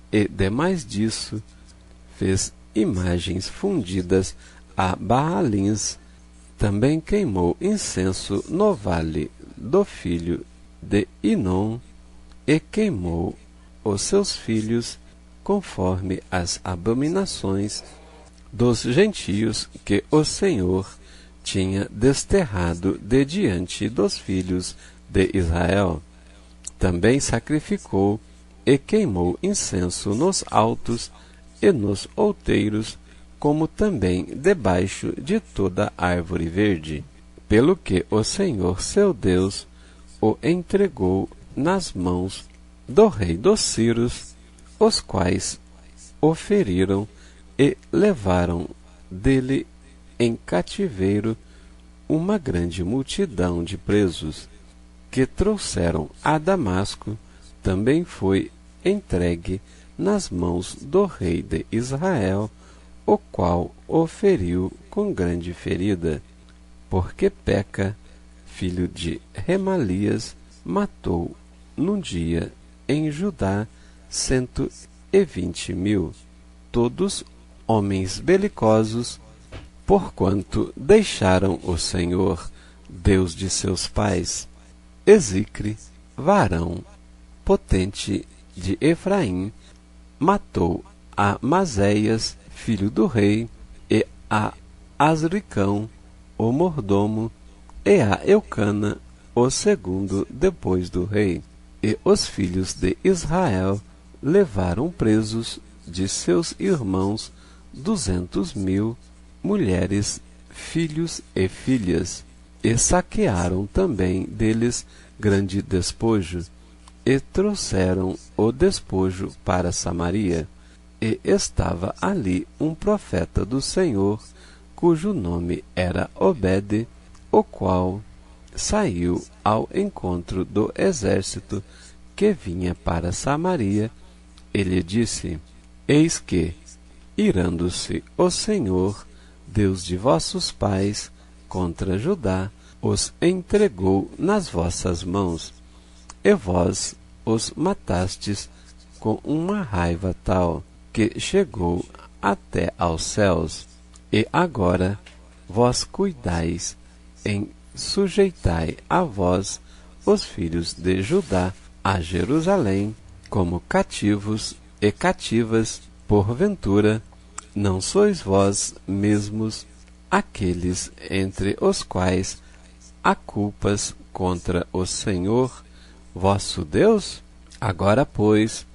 e demais disso, fez imagens fundidas a Baalins. Também queimou incenso no vale do filho de Inom, e queimou os seus filhos conforme as abominações dos gentios que o Senhor tinha desterrado de diante dos filhos de Israel. Também sacrificou e queimou incenso nos altos e nos outeiros, como também debaixo de toda árvore verde, pelo que o Senhor seu Deus o entregou nas mãos do rei dos Círios, os quais o feriram e levaram dele em cativeiro uma grande multidão de presos, que trouxeram a Damasco. Também foi entregue nas mãos do rei de Israel, o qual o feriu com grande ferida, porque Peca, filho de Remalias, matou num dia em Judá 120.000, todos homens belicosos, porquanto deixaram o Senhor, Deus de seus pais. Ezicre, varão potente de Efraim, matou a Mazéias, filho do rei, e a Azricão, o mordomo, e a Eucana, o segundo depois do rei. E os filhos de Israel levaram presos de seus irmãos 200.000 mulheres, filhos e filhas, e saquearam também deles grande despojo, e trouxeram o despojo para Samaria. E estava ali um profeta do Senhor, cujo nome era Obede, o qual saiu ao encontro do exército que vinha para Samaria, e lhe disse: Eis que, irando-se o Senhor, Deus de vossos pais, contra Judá, os entregou nas vossas mãos, e vós os matastes com uma raiva tal, que chegou até aos céus. E agora vós cuidais em sujeitai a vós os filhos de Judá a Jerusalém, como cativos e cativas. Porventura, não sois vós mesmos aqueles entre os quais há culpas contra o Senhor, vosso Deus? Agora, pois,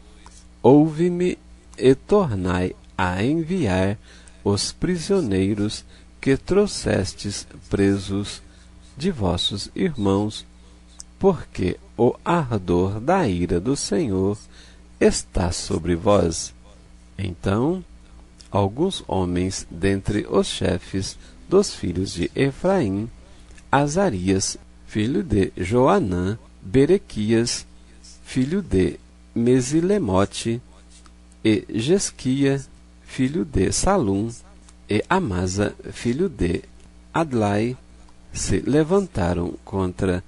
ouve-me e tornai a enviar os prisioneiros que trouxestes presos de vossos irmãos, porque o ardor da ira do Senhor está sobre vós. Então, alguns homens dentre os chefes dos filhos de Efraim, Azarias, filho de Joanã, Berequias, filho de Mesilemote, e Jesquia, filho de Salum, e Amasa, filho de Adlai, se levantaram contra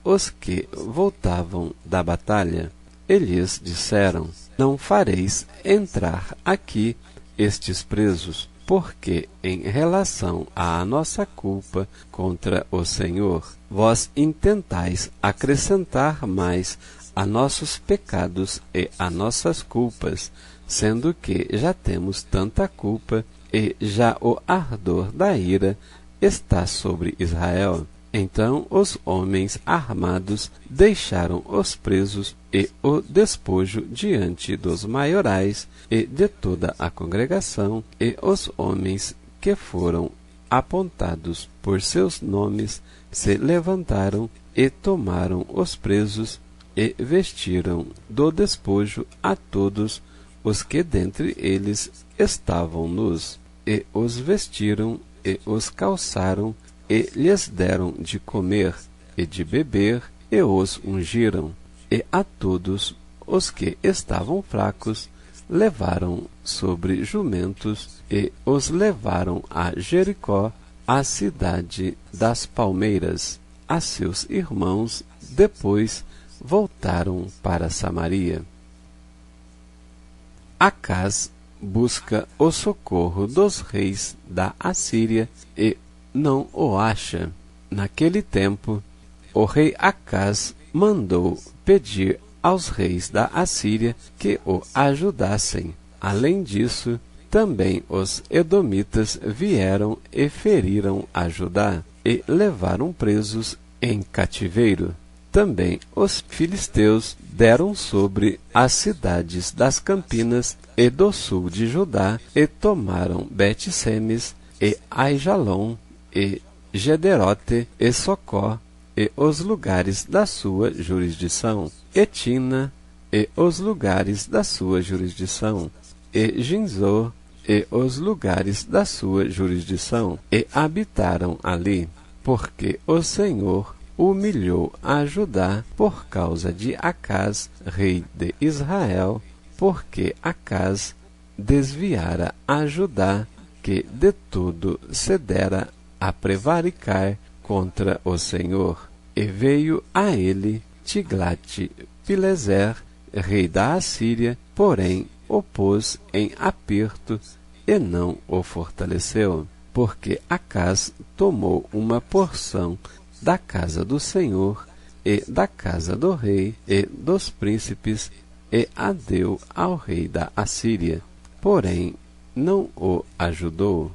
os que voltavam da batalha. Eles disseram: Não fareis entrar aqui estes presos, porque em relação à nossa culpa contra o Senhor, vós intentais acrescentar mais a nossos pecados e a nossas culpas, sendo que já temos tanta culpa e já o ardor da ira está sobre Israel. Então os homens armados deixaram os presos e o despojo diante dos maiorais e de toda a congregação, e os homens que foram apontados por seus nomes se levantaram e tomaram os presos e vestiram do despojo a todos os que dentre eles estavam nus, e os vestiram e os calçaram, e lhes deram de comer e de beber, e os ungiram. E a todos os que estavam fracos levaram sobre jumentos, e os levaram a Jericó, a cidade das palmeiras. A seus irmãos depois voltaram para Samaria. Acaz busca o socorro dos reis da Assíria e não o acha. Naquele tempo, o rei Acaz mandou pedir aos reis da Assíria que o ajudassem. Além disso, também os edomitas vieram e feriram a Judá e levaram presos em cativeiro. Também os filisteus deram sobre as cidades das campinas e do sul de Judá, e tomaram Bet-Semes, e Aijalon, e Gederote, e Socó, e os lugares da sua jurisdição, e Tina, e os lugares da sua jurisdição, e Ginzor, e os lugares da sua jurisdição, e habitaram ali, porque o Senhor humilhou a Judá por causa de Acaz, rei de Israel, porque Acaz desviara a Judá, que de tudo se dera a prevaricar contra o Senhor. E veio a ele Tiglat-Pileser, rei da Assíria, porém o pôs em aperto e não o fortaleceu, porque Acaz tomou uma porção da casa do Senhor e da casa do rei e dos príncipes, e a deu ao rei da Assíria, porém não o ajudou.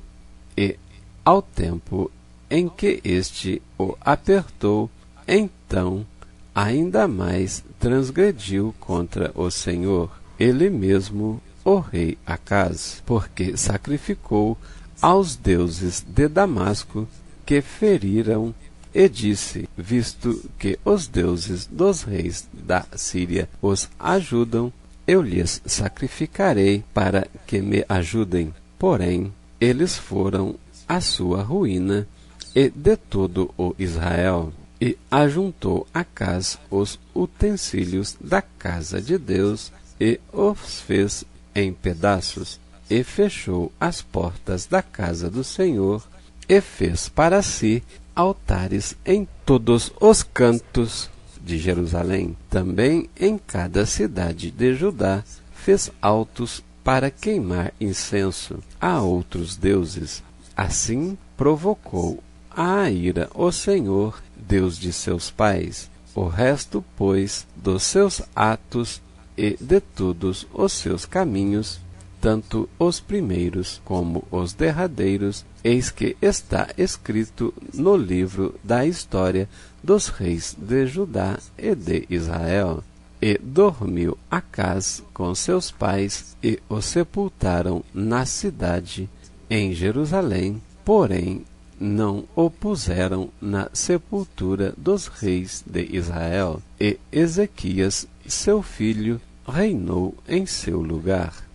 E ao tempo em que este o apertou, então ainda mais transgrediu contra o Senhor, ele mesmo, o rei Acaz, porque sacrificou aos deuses de Damasco, que feriram, e disse: visto que os deuses dos reis da Síria os ajudam, eu lhes sacrificarei para que me ajudem. Porém, eles foram a sua ruína e de todo o Israel. E ajuntou Acaz os utensílios da casa de Deus e os fez em pedaços, e fechou as portas da casa do Senhor, e fez para si altares em todos os cantos de Jerusalém. Também em cada cidade de Judá fez altos para queimar incenso a outros deuses. Assim provocou a ira o Senhor, Deus de seus pais. O resto, pois, dos seus atos e de todos os seus caminhos, tanto os primeiros como os derradeiros, eis que está escrito no livro da história dos reis de Judá e de Israel. E dormiu Acaz com seus pais, e o sepultaram na cidade, em Jerusalém, porém não o puseram na sepultura dos reis de Israel. E Ezequias, seu filho, reinou em seu lugar.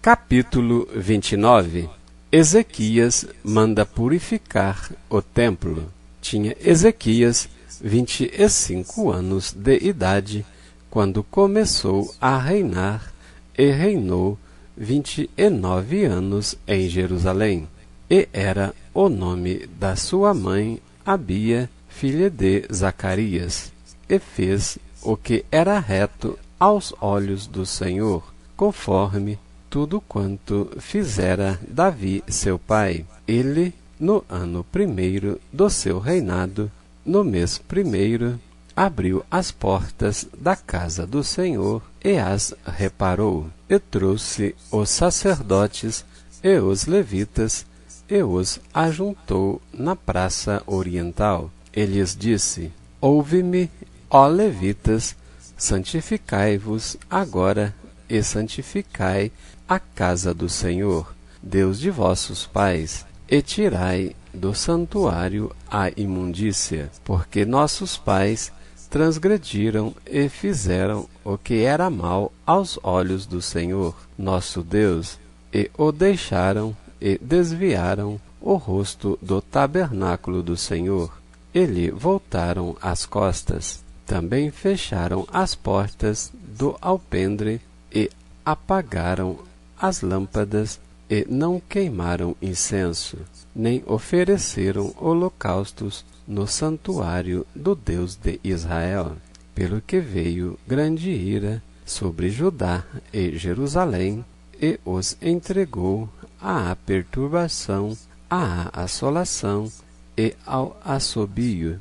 Capítulo 29. Ezequias manda purificar o templo. Tinha Ezequias 25 anos de idade quando começou a reinar, e reinou 29 anos em Jerusalém. E era o nome da sua mãe Abia, filha de Zacarias. E fez o que era reto aos olhos do Senhor, conforme tudo quanto fizera Davi seu pai. Ele, no ano primeiro do seu reinado, no mês primeiro, abriu as portas da casa do Senhor e as reparou, e trouxe os sacerdotes e os levitas, e os ajuntou na praça oriental. E lhes disse: ouve-me, ó levitas, santificai-vos agora, e santificai a casa do Senhor, Deus de vossos pais, e tirai do santuário a imundícia, porque nossos pais transgrediram e fizeram o que era mal aos olhos do Senhor, nosso Deus, e o deixaram e desviaram o rosto do tabernáculo do Senhor, e lhe voltaram as costas. Também fecharam as portas do alpendre e apagaram as lâmpadas, e não queimaram incenso, nem ofereceram holocaustos no santuário do Deus de Israel, pelo que veio grande ira sobre Judá e Jerusalém, e os entregou à perturbação, à assolação e ao assobio,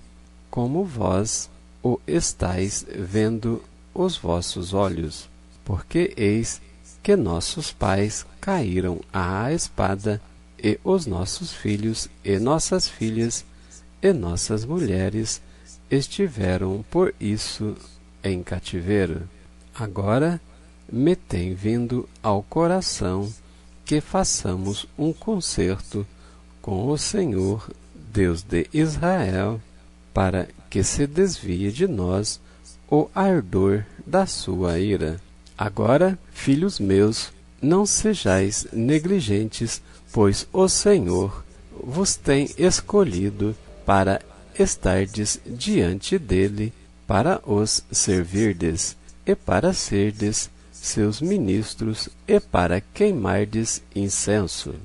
como vós o estáis vendo os vossos olhos. Porque eis que nossos pais caíram à espada, e os nossos filhos e nossas filhas e nossas mulheres estiveram por isso em cativeiro. Agora me tem vindo ao coração que façamos um concerto com o Senhor, Deus de Israel, para que se desvie de nós o ardor da sua ira. Agora, filhos meus, não sejais negligentes, pois o Senhor vos tem escolhido para estardes diante dele, para os servirdes, e para serdes seus ministros, e para queimardes incenso.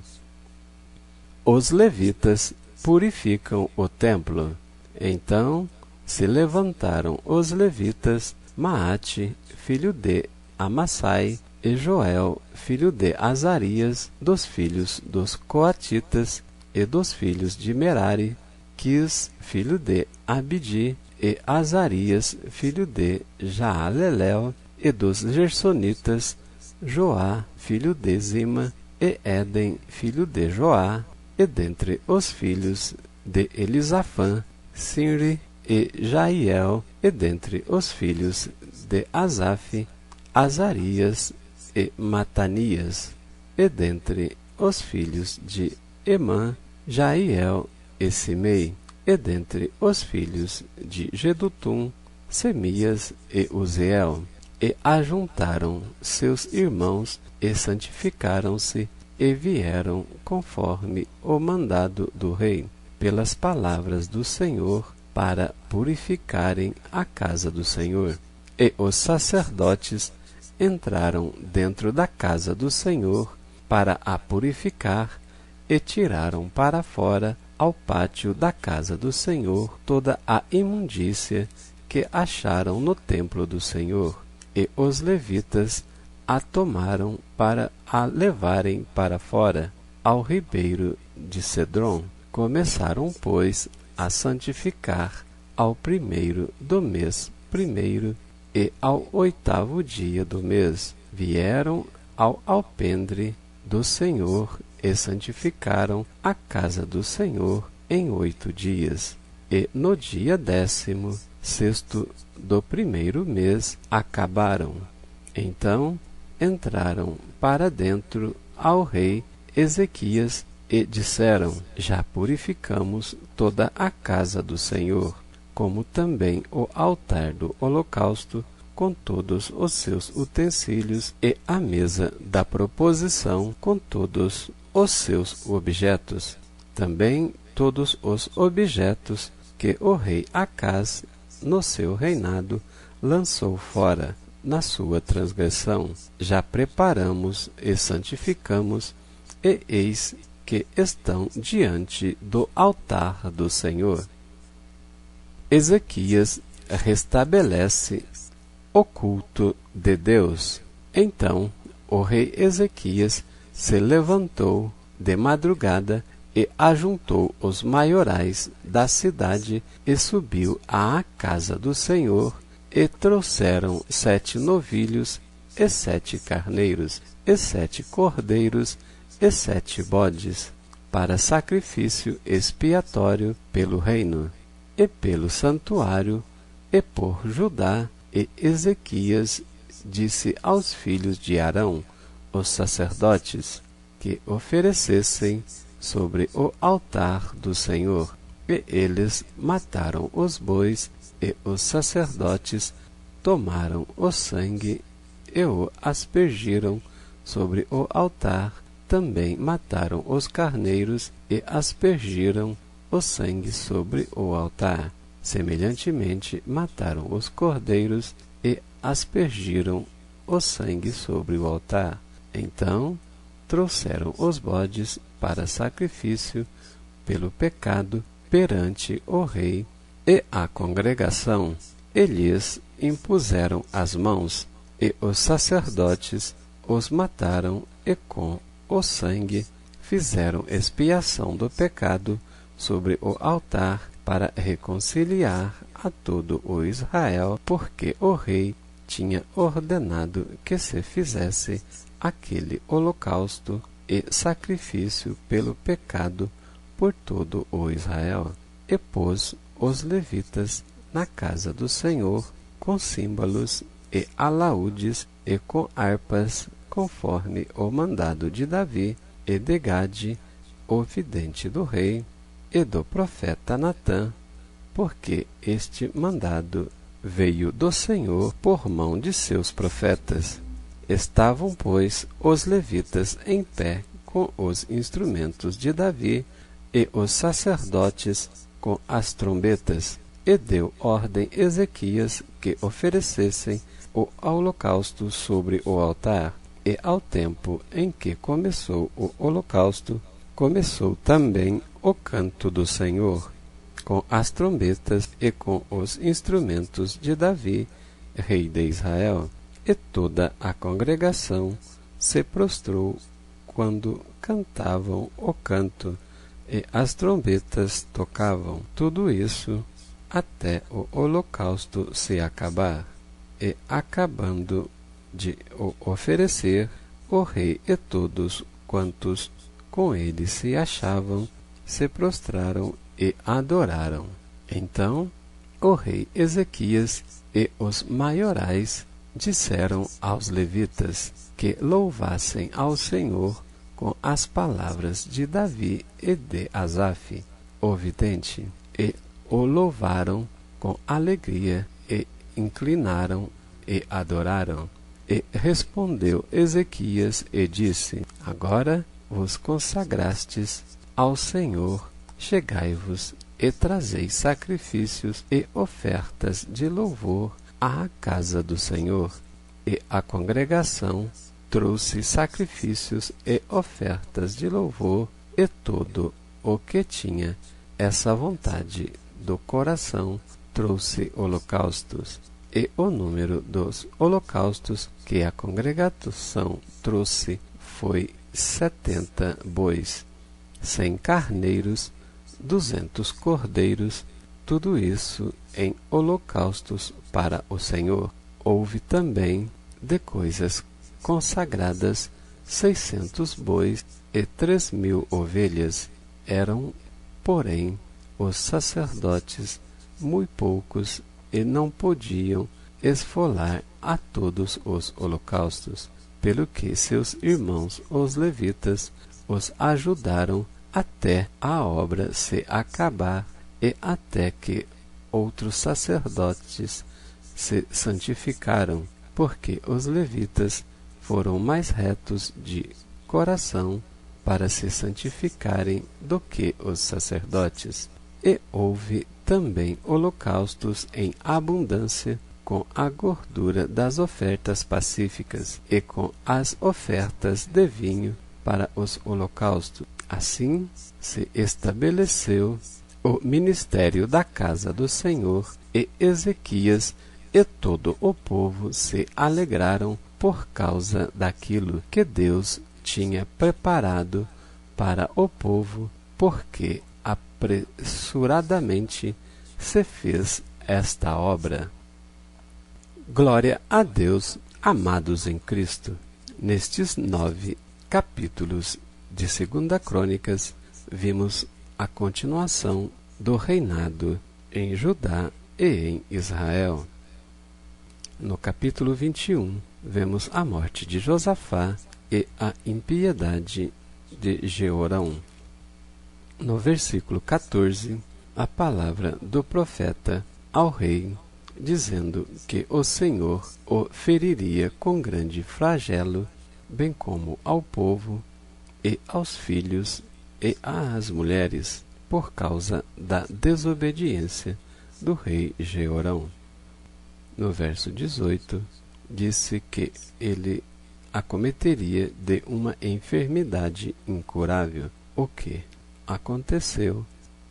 Os levitas purificam o templo. Então se levantaram os levitas, Maate, filho de Amassai, e Joel, filho de Azarias, dos filhos dos Coatitas, e dos filhos de Merari, Quis, filho de Abdi, e Azarias, filho de Jaalelel, e dos Gersonitas, Joá, filho de Zima, e Éden, filho de Joá, e dentre os filhos de Elisafã, Sinri e Jaiel, e dentre os filhos de Asaf, Azarias e Matanias, e dentre os filhos de Emã, Jaiel e Simei, e dentre os filhos de Jedutum, Semias e Uziel. E ajuntaram seus irmãos e santificaram-se, e vieram conforme o mandado do rei, pelas palavras do Senhor, para purificarem a casa do Senhor. E os sacerdotes entraram dentro da casa do Senhor para a purificar, e tiraram para fora, ao pátio da casa do Senhor, toda a imundícia que acharam no templo do Senhor. E os levitas a tomaram para a levarem para fora, ao ribeiro de Cedron. Começaram, pois, a santificar ao primeiro do mês primeiro, e ao 8º dia do mês vieram ao alpendre do Senhor, e santificaram a casa do Senhor em 8 dias. E no dia 16º do primeiro mês acabaram. Então entraram para dentro ao rei Ezequias e disseram: já purificamos toda a casa do Senhor, como também o altar do holocausto, com todos os seus utensílios, e a mesa da proposição, com todos os seus objetos. Também todos os objetos que o rei Acaz, no seu reinado, lançou fora, na sua transgressão. Já preparamos e santificamos, e eis que estão diante do altar do Senhor. Ezequias restabelece o culto de Deus. Então o rei Ezequias se levantou de madrugada e ajuntou os maiorais da cidade, e subiu à casa do Senhor, e trouxeram 7 novilhos, e 7 carneiros, e 7 cordeiros, e 7 bodes, para sacrifício expiatório pelo reino, e pelo santuário, e por Judá. E Ezequias disse aos filhos de Arão, os sacerdotes, que oferecessem sobre o altar do Senhor. E eles mataram os bois, e os sacerdotes tomaram o sangue e o aspergiram sobre o altar. Também mataram os carneiros e aspergiram o sangue sobre o altar. Semelhantemente, mataram os cordeiros e aspergiram o sangue sobre o altar. Então trouxeram os bodes para sacrifício pelo pecado perante o rei e a congregação, e lhes impuseram as mãos, e os sacerdotes os mataram, e com o sangue fizeram expiação do pecado sobre o altar, para reconciliar a todo o Israel, porque o rei tinha ordenado que se fizesse aquele holocausto e sacrifício pelo pecado por todo o Israel. E pôs os levitas na casa do Senhor, com símbolos e alaúdes, e com harpas, conforme o mandado de Davi e de Gade, o vidente do rei, e do profeta Natã, porque este mandado veio do Senhor por mão de seus profetas. Estavam, pois, os levitas em pé com os instrumentos de Davi, e os sacerdotes com as trombetas. E deu ordem Ezequias que oferecessem o holocausto sobre o altar. E ao tempo em que começou o holocausto, começou também o canto do Senhor, com as trombetas e com os instrumentos de Davi, rei de Israel. E toda a congregação se prostrou quando cantavam o canto, e as trombetas tocavam. Tudo isso até o holocausto se acabar. E acabando de o oferecer, o rei e todos quantos com ele se achavam, se prostraram e adoraram. Então o rei Ezequias e os maiorais disseram aos levitas que louvassem ao Senhor com as palavras de Davi e de Asaf, o vidente, e o louvaram com alegria, e inclinaram e adoraram. E respondeu Ezequias e disse: Agora vos consagrastes ao Senhor, chegai-vos e trazei sacrifícios e ofertas de louvor à casa do Senhor. E a congregação trouxe sacrifícios e ofertas de louvor, e todo o que tinha essa vontade do coração trouxe holocaustos. E o número dos holocaustos que a congregação trouxe foi 70 bois, 100 carneiros, 200 cordeiros, tudo isso em holocaustos para o Senhor. Houve também de coisas consagradas 600 bois e 3.000 ovelhas. Eram, porém, os sacerdotes muito poucos e não podiam esfolar a todos os holocaustos, pelo que seus irmãos os levitas os ajudaram até a obra se acabar e até que outros sacerdotes se santificaram, porque os levitas foram mais retos de coração para se santificarem do que os sacerdotes. E houve também holocaustos em abundância, com a gordura das ofertas pacíficas e com as ofertas de vinho para os holocaustos. Assim se estabeleceu o ministério da casa do Senhor, e Ezequias e todo o povo se alegraram por causa daquilo que Deus tinha preparado para o povo, porque apressuradamente se fez esta obra. Glória a Deus, amados em Cristo. Nestes 9 capítulos de 2 Crônicas, vimos a continuação do reinado em Judá e em Israel. No capítulo 21, vemos a morte de Josafá e a impiedade de Jeorão. No versículo 14, a palavra do profeta ao rei, dizendo que o Senhor o feriria com grande flagelo, bem como ao povo e aos filhos e às mulheres, por causa da desobediência do rei Jeorão. No verso 18, disse que ele acometeria de uma enfermidade incurável, o que aconteceu,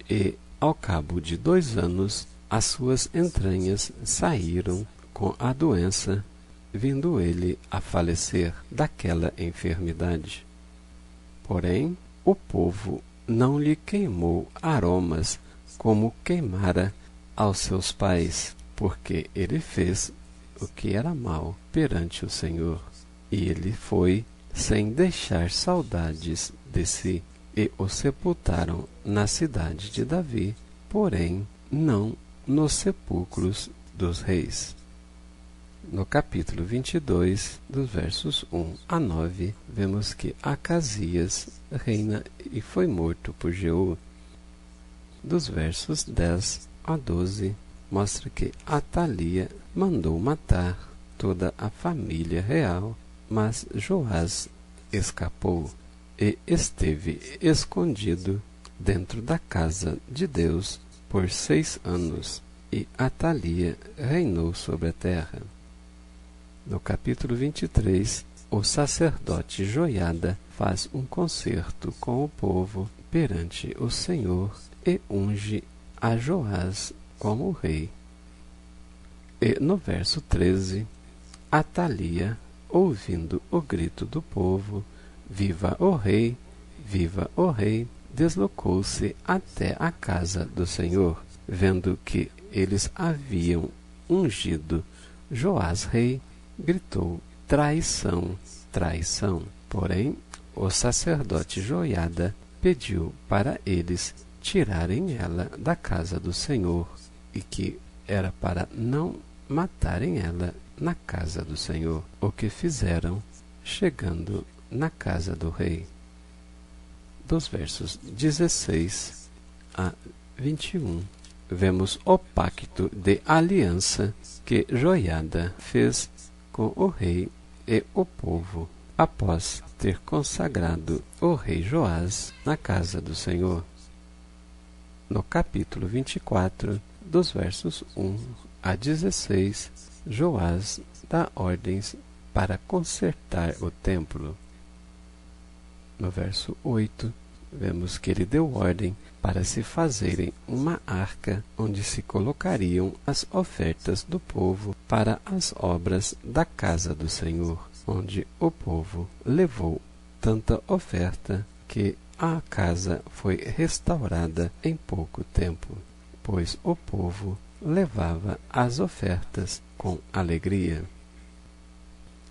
e ao cabo de 2 anos as suas entranhas saíram com a doença, vindo ele a falecer daquela enfermidade. Porém, o povo não lhe queimou aromas como queimara aos seus pais, porque ele fez o que era mal perante o Senhor, e ele foi sem deixar saudades de si, e o sepultaram na cidade de Davi, porém não nos sepulcros dos reis. No capítulo 22, dos versos 1 a 9, vemos que Acasias reina e foi morto por Jeú. Dos versos 10 a 12, mostra que Atalia mandou matar toda a família real, mas Joás escapou e esteve escondido dentro da casa de Deus por 6 anos, e Atalia reinou sobre a terra. No capítulo 23, o sacerdote Joiada faz um concerto com o povo perante o Senhor e unge a Joás como rei. E no verso 13, Atalia, ouvindo o grito do povo, viva o rei, deslocou-se até a casa do Senhor, vendo que eles haviam ungido Joás rei, gritou: traição, traição. Porém, o sacerdote Joiada pediu para eles tirarem ela da casa do Senhor, e que era para não matarem ela na casa do Senhor, o que fizeram chegando na casa do rei. Dos versos 16 a 21, vemos o pacto de aliança que Joiada fez com o rei e o povo, após ter consagrado o rei Joás na casa do Senhor. No capítulo 24, dos versos 1 a 16, Joás dá ordens para consertar o templo. No verso 8, vemos que ele deu ordem para se fazerem uma arca onde se colocariam as ofertas do povo para as obras da casa do Senhor, onde o povo levou tanta oferta que a casa foi restaurada em pouco tempo, pois o povo levava as ofertas com alegria.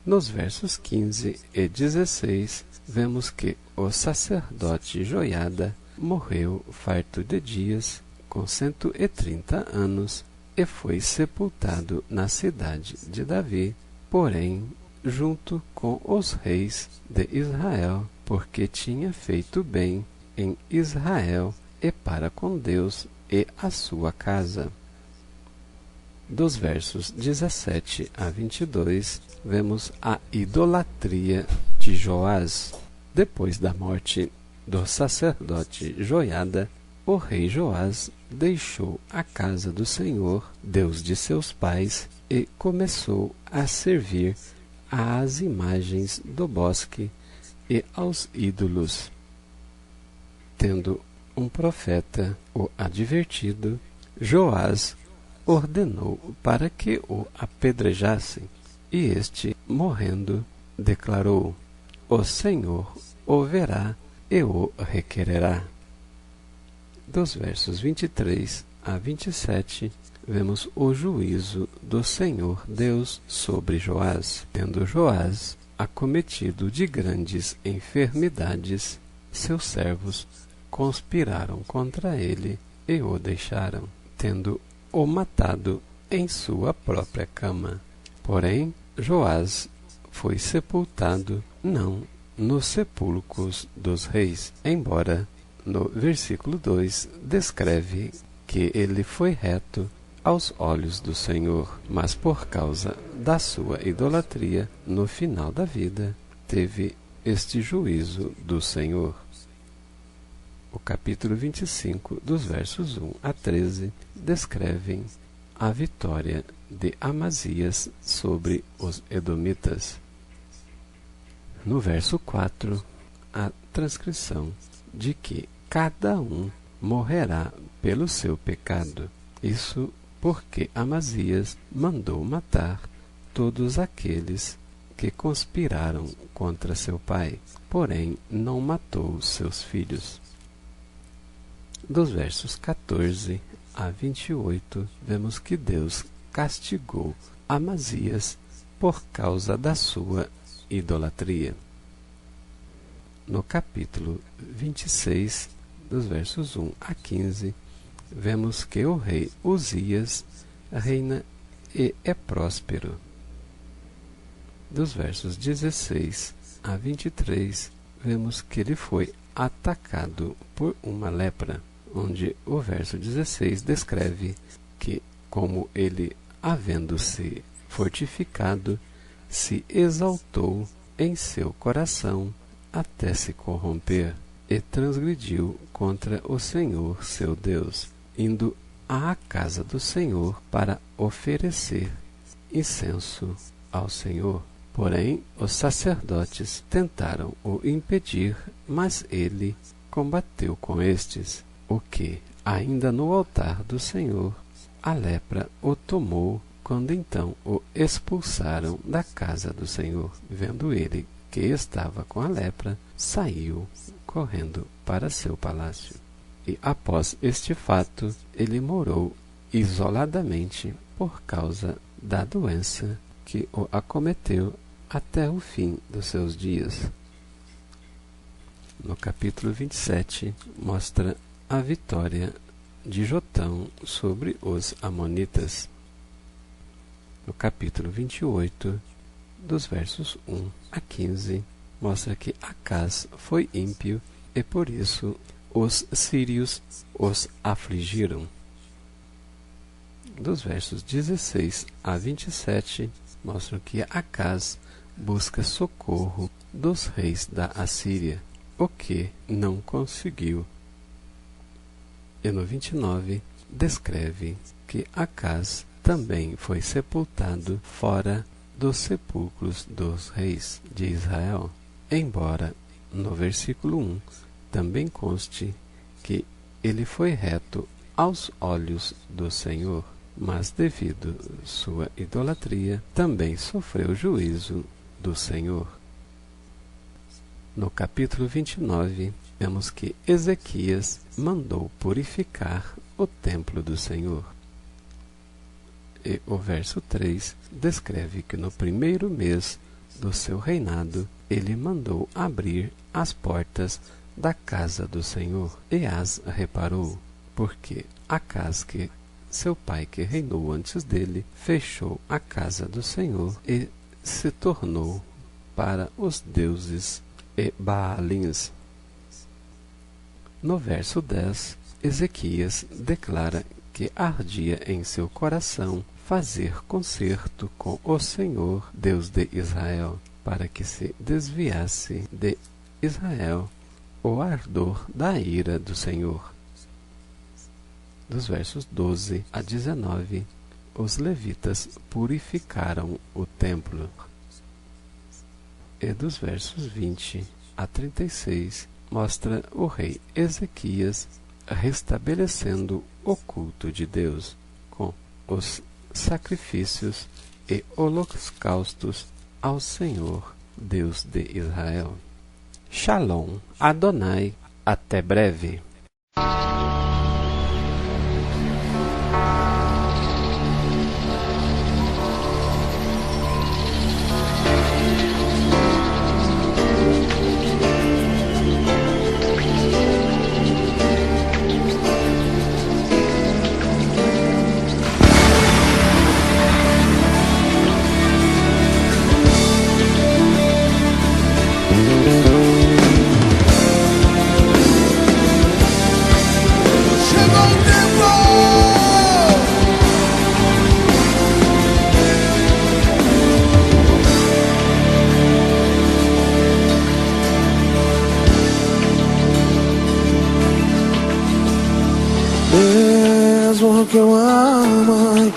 Nos versos 15 e 16, vemos que o sacerdote Joiada morreu farto de dias, com 130 anos, e foi sepultado na cidade de Davi, porém, junto com os reis de Israel, porque tinha feito bem em Israel e para com Deus e a sua casa. Dos versos 17 a 22, vemos a idolatria de Joás. Depois da morte do sacerdote Joiada, o rei Joás deixou a casa do Senhor, Deus de seus pais, e começou a servir às imagens do bosque e aos ídolos. Tendo um profeta o advertido, Joás ordenou para que o apedrejassem, e este, morrendo, declarou: o Senhor o verá e o requererá. Dos versos 23 a 27, vemos o juízo do Senhor Deus sobre Joás. Tendo Joás acometido de grandes enfermidades, seus servos conspiraram contra ele e o deixaram, tendo o matado em sua própria cama. Porém, Joás foi sepultado não nos sepulcros dos reis, embora no versículo 2 descreve que ele foi reto aos olhos do Senhor, mas por causa da sua idolatria, no final da vida, teve este juízo do Senhor. O capítulo 25, dos versos 1 a 13, descrevem a vitória de Amazias sobre os edomitas. No verso 4, a transcrição de que cada um morrerá pelo seu pecado. Isso porque Amazias mandou matar todos aqueles que conspiraram contra seu pai, porém não matou seus filhos. Dos versos 14 a 28, vemos que Deus castigou Amazias por causa da sua idolatria. No capítulo 26, dos versos 1 a 15, vemos que o rei Uzias reina e é próspero. Dos versos 16 a 23, vemos que ele foi atacado por uma lepra, onde o verso 16 descreve que, como ele, havendo-se fortificado, se exaltou em seu coração até se corromper, e transgrediu contra o Senhor seu Deus, indo à casa do Senhor para oferecer incenso ao Senhor. Porém, os sacerdotes tentaram o impedir, mas ele combateu com estes, o que, ainda no altar do Senhor, a lepra o tomou, quando então o expulsaram da casa do Senhor. Vendo ele que estava com a lepra, saiu correndo para seu palácio. E após este fato, ele morou isoladamente por causa da doença que o acometeu até o fim dos seus dias. No capítulo 27, mostra a vitória de Jotão sobre os amonitas. No capítulo 28, dos versos 1 a 15, mostra que Acaz foi ímpio e por isso os sírios os afligiram. Dos versos 16 a 27, mostram que Acaz busca socorro dos reis da Assíria, o que não conseguiu. E no 29, descreve que Acaz também foi sepultado fora dos sepulcros dos reis de Israel, embora no versículo 1 também conste que ele foi reto aos olhos do Senhor, mas devido sua idolatria também sofreu juízo do Senhor. No capítulo 29, vemos que Ezequias mandou purificar o templo do Senhor. E o verso 3 descreve que no primeiro mês do seu reinado, ele mandou abrir as portas da casa do Senhor, e as reparou, porque Acaz, que seu pai que reinou antes dele, fechou a casa do Senhor e se tornou para os deuses e Baalins. No verso 10, Ezequias declara que ardia em seu coração fazer concerto com o Senhor, Deus de Israel, para que se desviasse de Israel o ardor da ira do Senhor. Dos versos 12 a 19, os levitas purificaram o templo. E dos versos 20 a 36, mostra o rei Ezequias restabelecendo o culto de Deus com os sacrifícios e holocaustos ao Senhor, Deus de Israel. Shalom, Adonai, até breve. Mesmo que uma mãe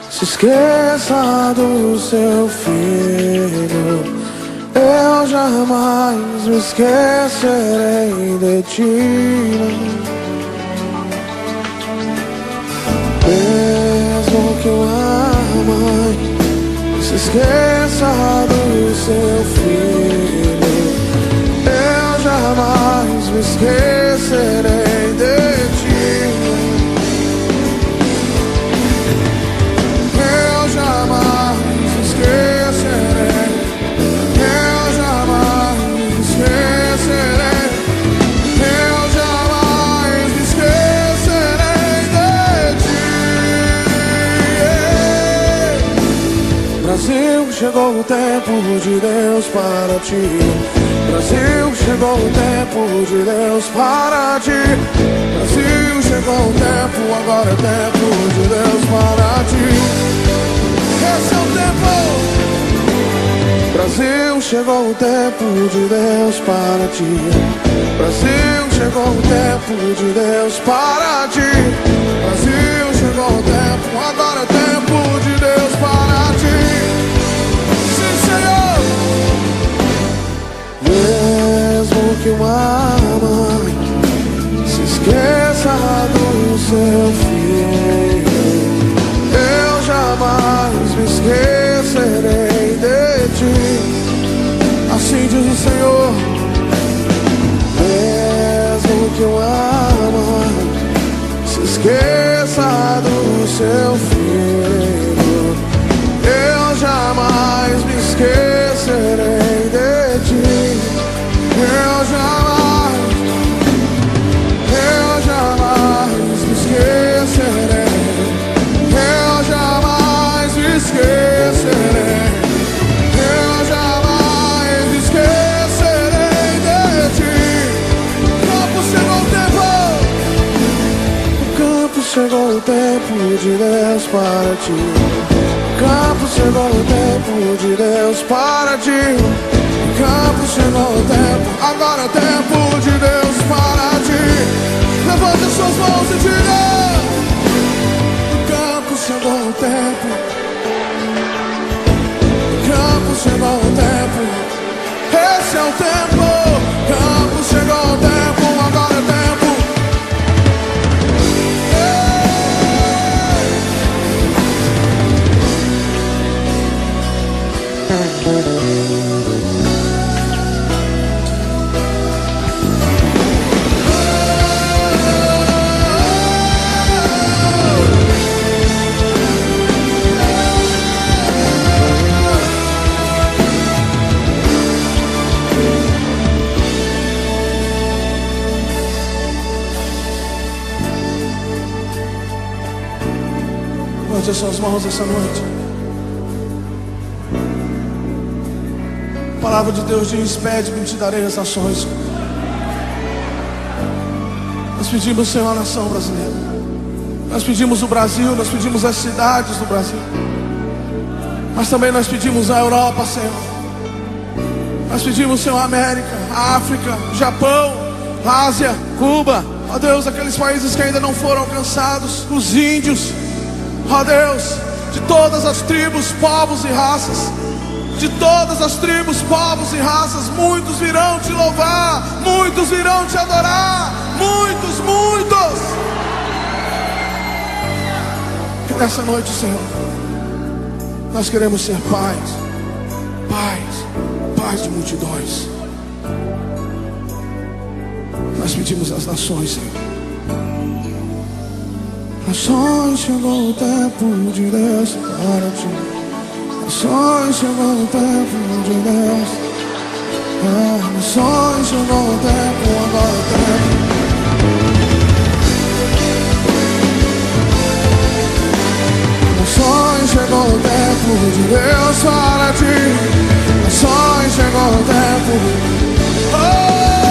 se esqueça do seu filho, eu jamais me esquecerei de ti. Mesmo que uma mãe se esqueça do seu filho, eu jamais me esquecerei de ti. Eu jamais me esquecerei. Eu jamais me esquecerei. Eu jamais me esquecerei de ti. Brasil, chegou o tempo de Deus para ti. Brasil, chegou o tempo de Deus para ti. Brasil, chegou o tempo, agora é tempo de Deus para ti. Esse é o tempo. Brasil, chegou o tempo de Deus para ti. Brasil, chegou o tempo de Deus para ti. Brasil, chegou o tempo, agora é tempo de Deus para ti. Sim, Senhor. Mesmo que uma mãe se esqueça do seu filho, eu jamais me esquecerei de ti. Assim diz o Senhor. Mesmo que uma mãe se esqueça do seu filho, eu jamais me esquecerei de ti. Eu jamais chegou o tempo de Deus para ti. Campo chegou o tempo de Deus para ti. Campo chegou o tempo, agora é o tempo de Deus para ti. Levante as suas mãos e diga: campo chegou o tempo. Campo chegou o tempo. Esse é o tempo. Campo chegou o tempo, agora é o tempo. Levante as suas mãos essa noite. A palavra de Deus diz: pede-me e te darei as nações. Nós pedimos, Senhor, a nação brasileira. Nós pedimos o Brasil, nós pedimos as cidades do Brasil. Mas também nós pedimos a Europa, Senhor. Nós pedimos, Senhor, a América, a África, Japão, Ásia, Cuba. Ó Deus, aqueles países que ainda não foram alcançados, os índios. Ó Deus, de todas as tribos, povos e raças, de todas as tribos, povos e raças, muitos virão te louvar, muitos virão te adorar, muitos, muitos. Que nessa noite, Senhor, nós queremos ser pais, pais de multidões. Nós pedimos às nações, Senhor. Nações, chegou o tempo de Deus para ti. Nações, chegou o tempo de Deus. Nações, chegou o tempo, agora é o tempo. Nações, chegou o tempo de Deus para ti. Nações, chegou o tempo. Oh!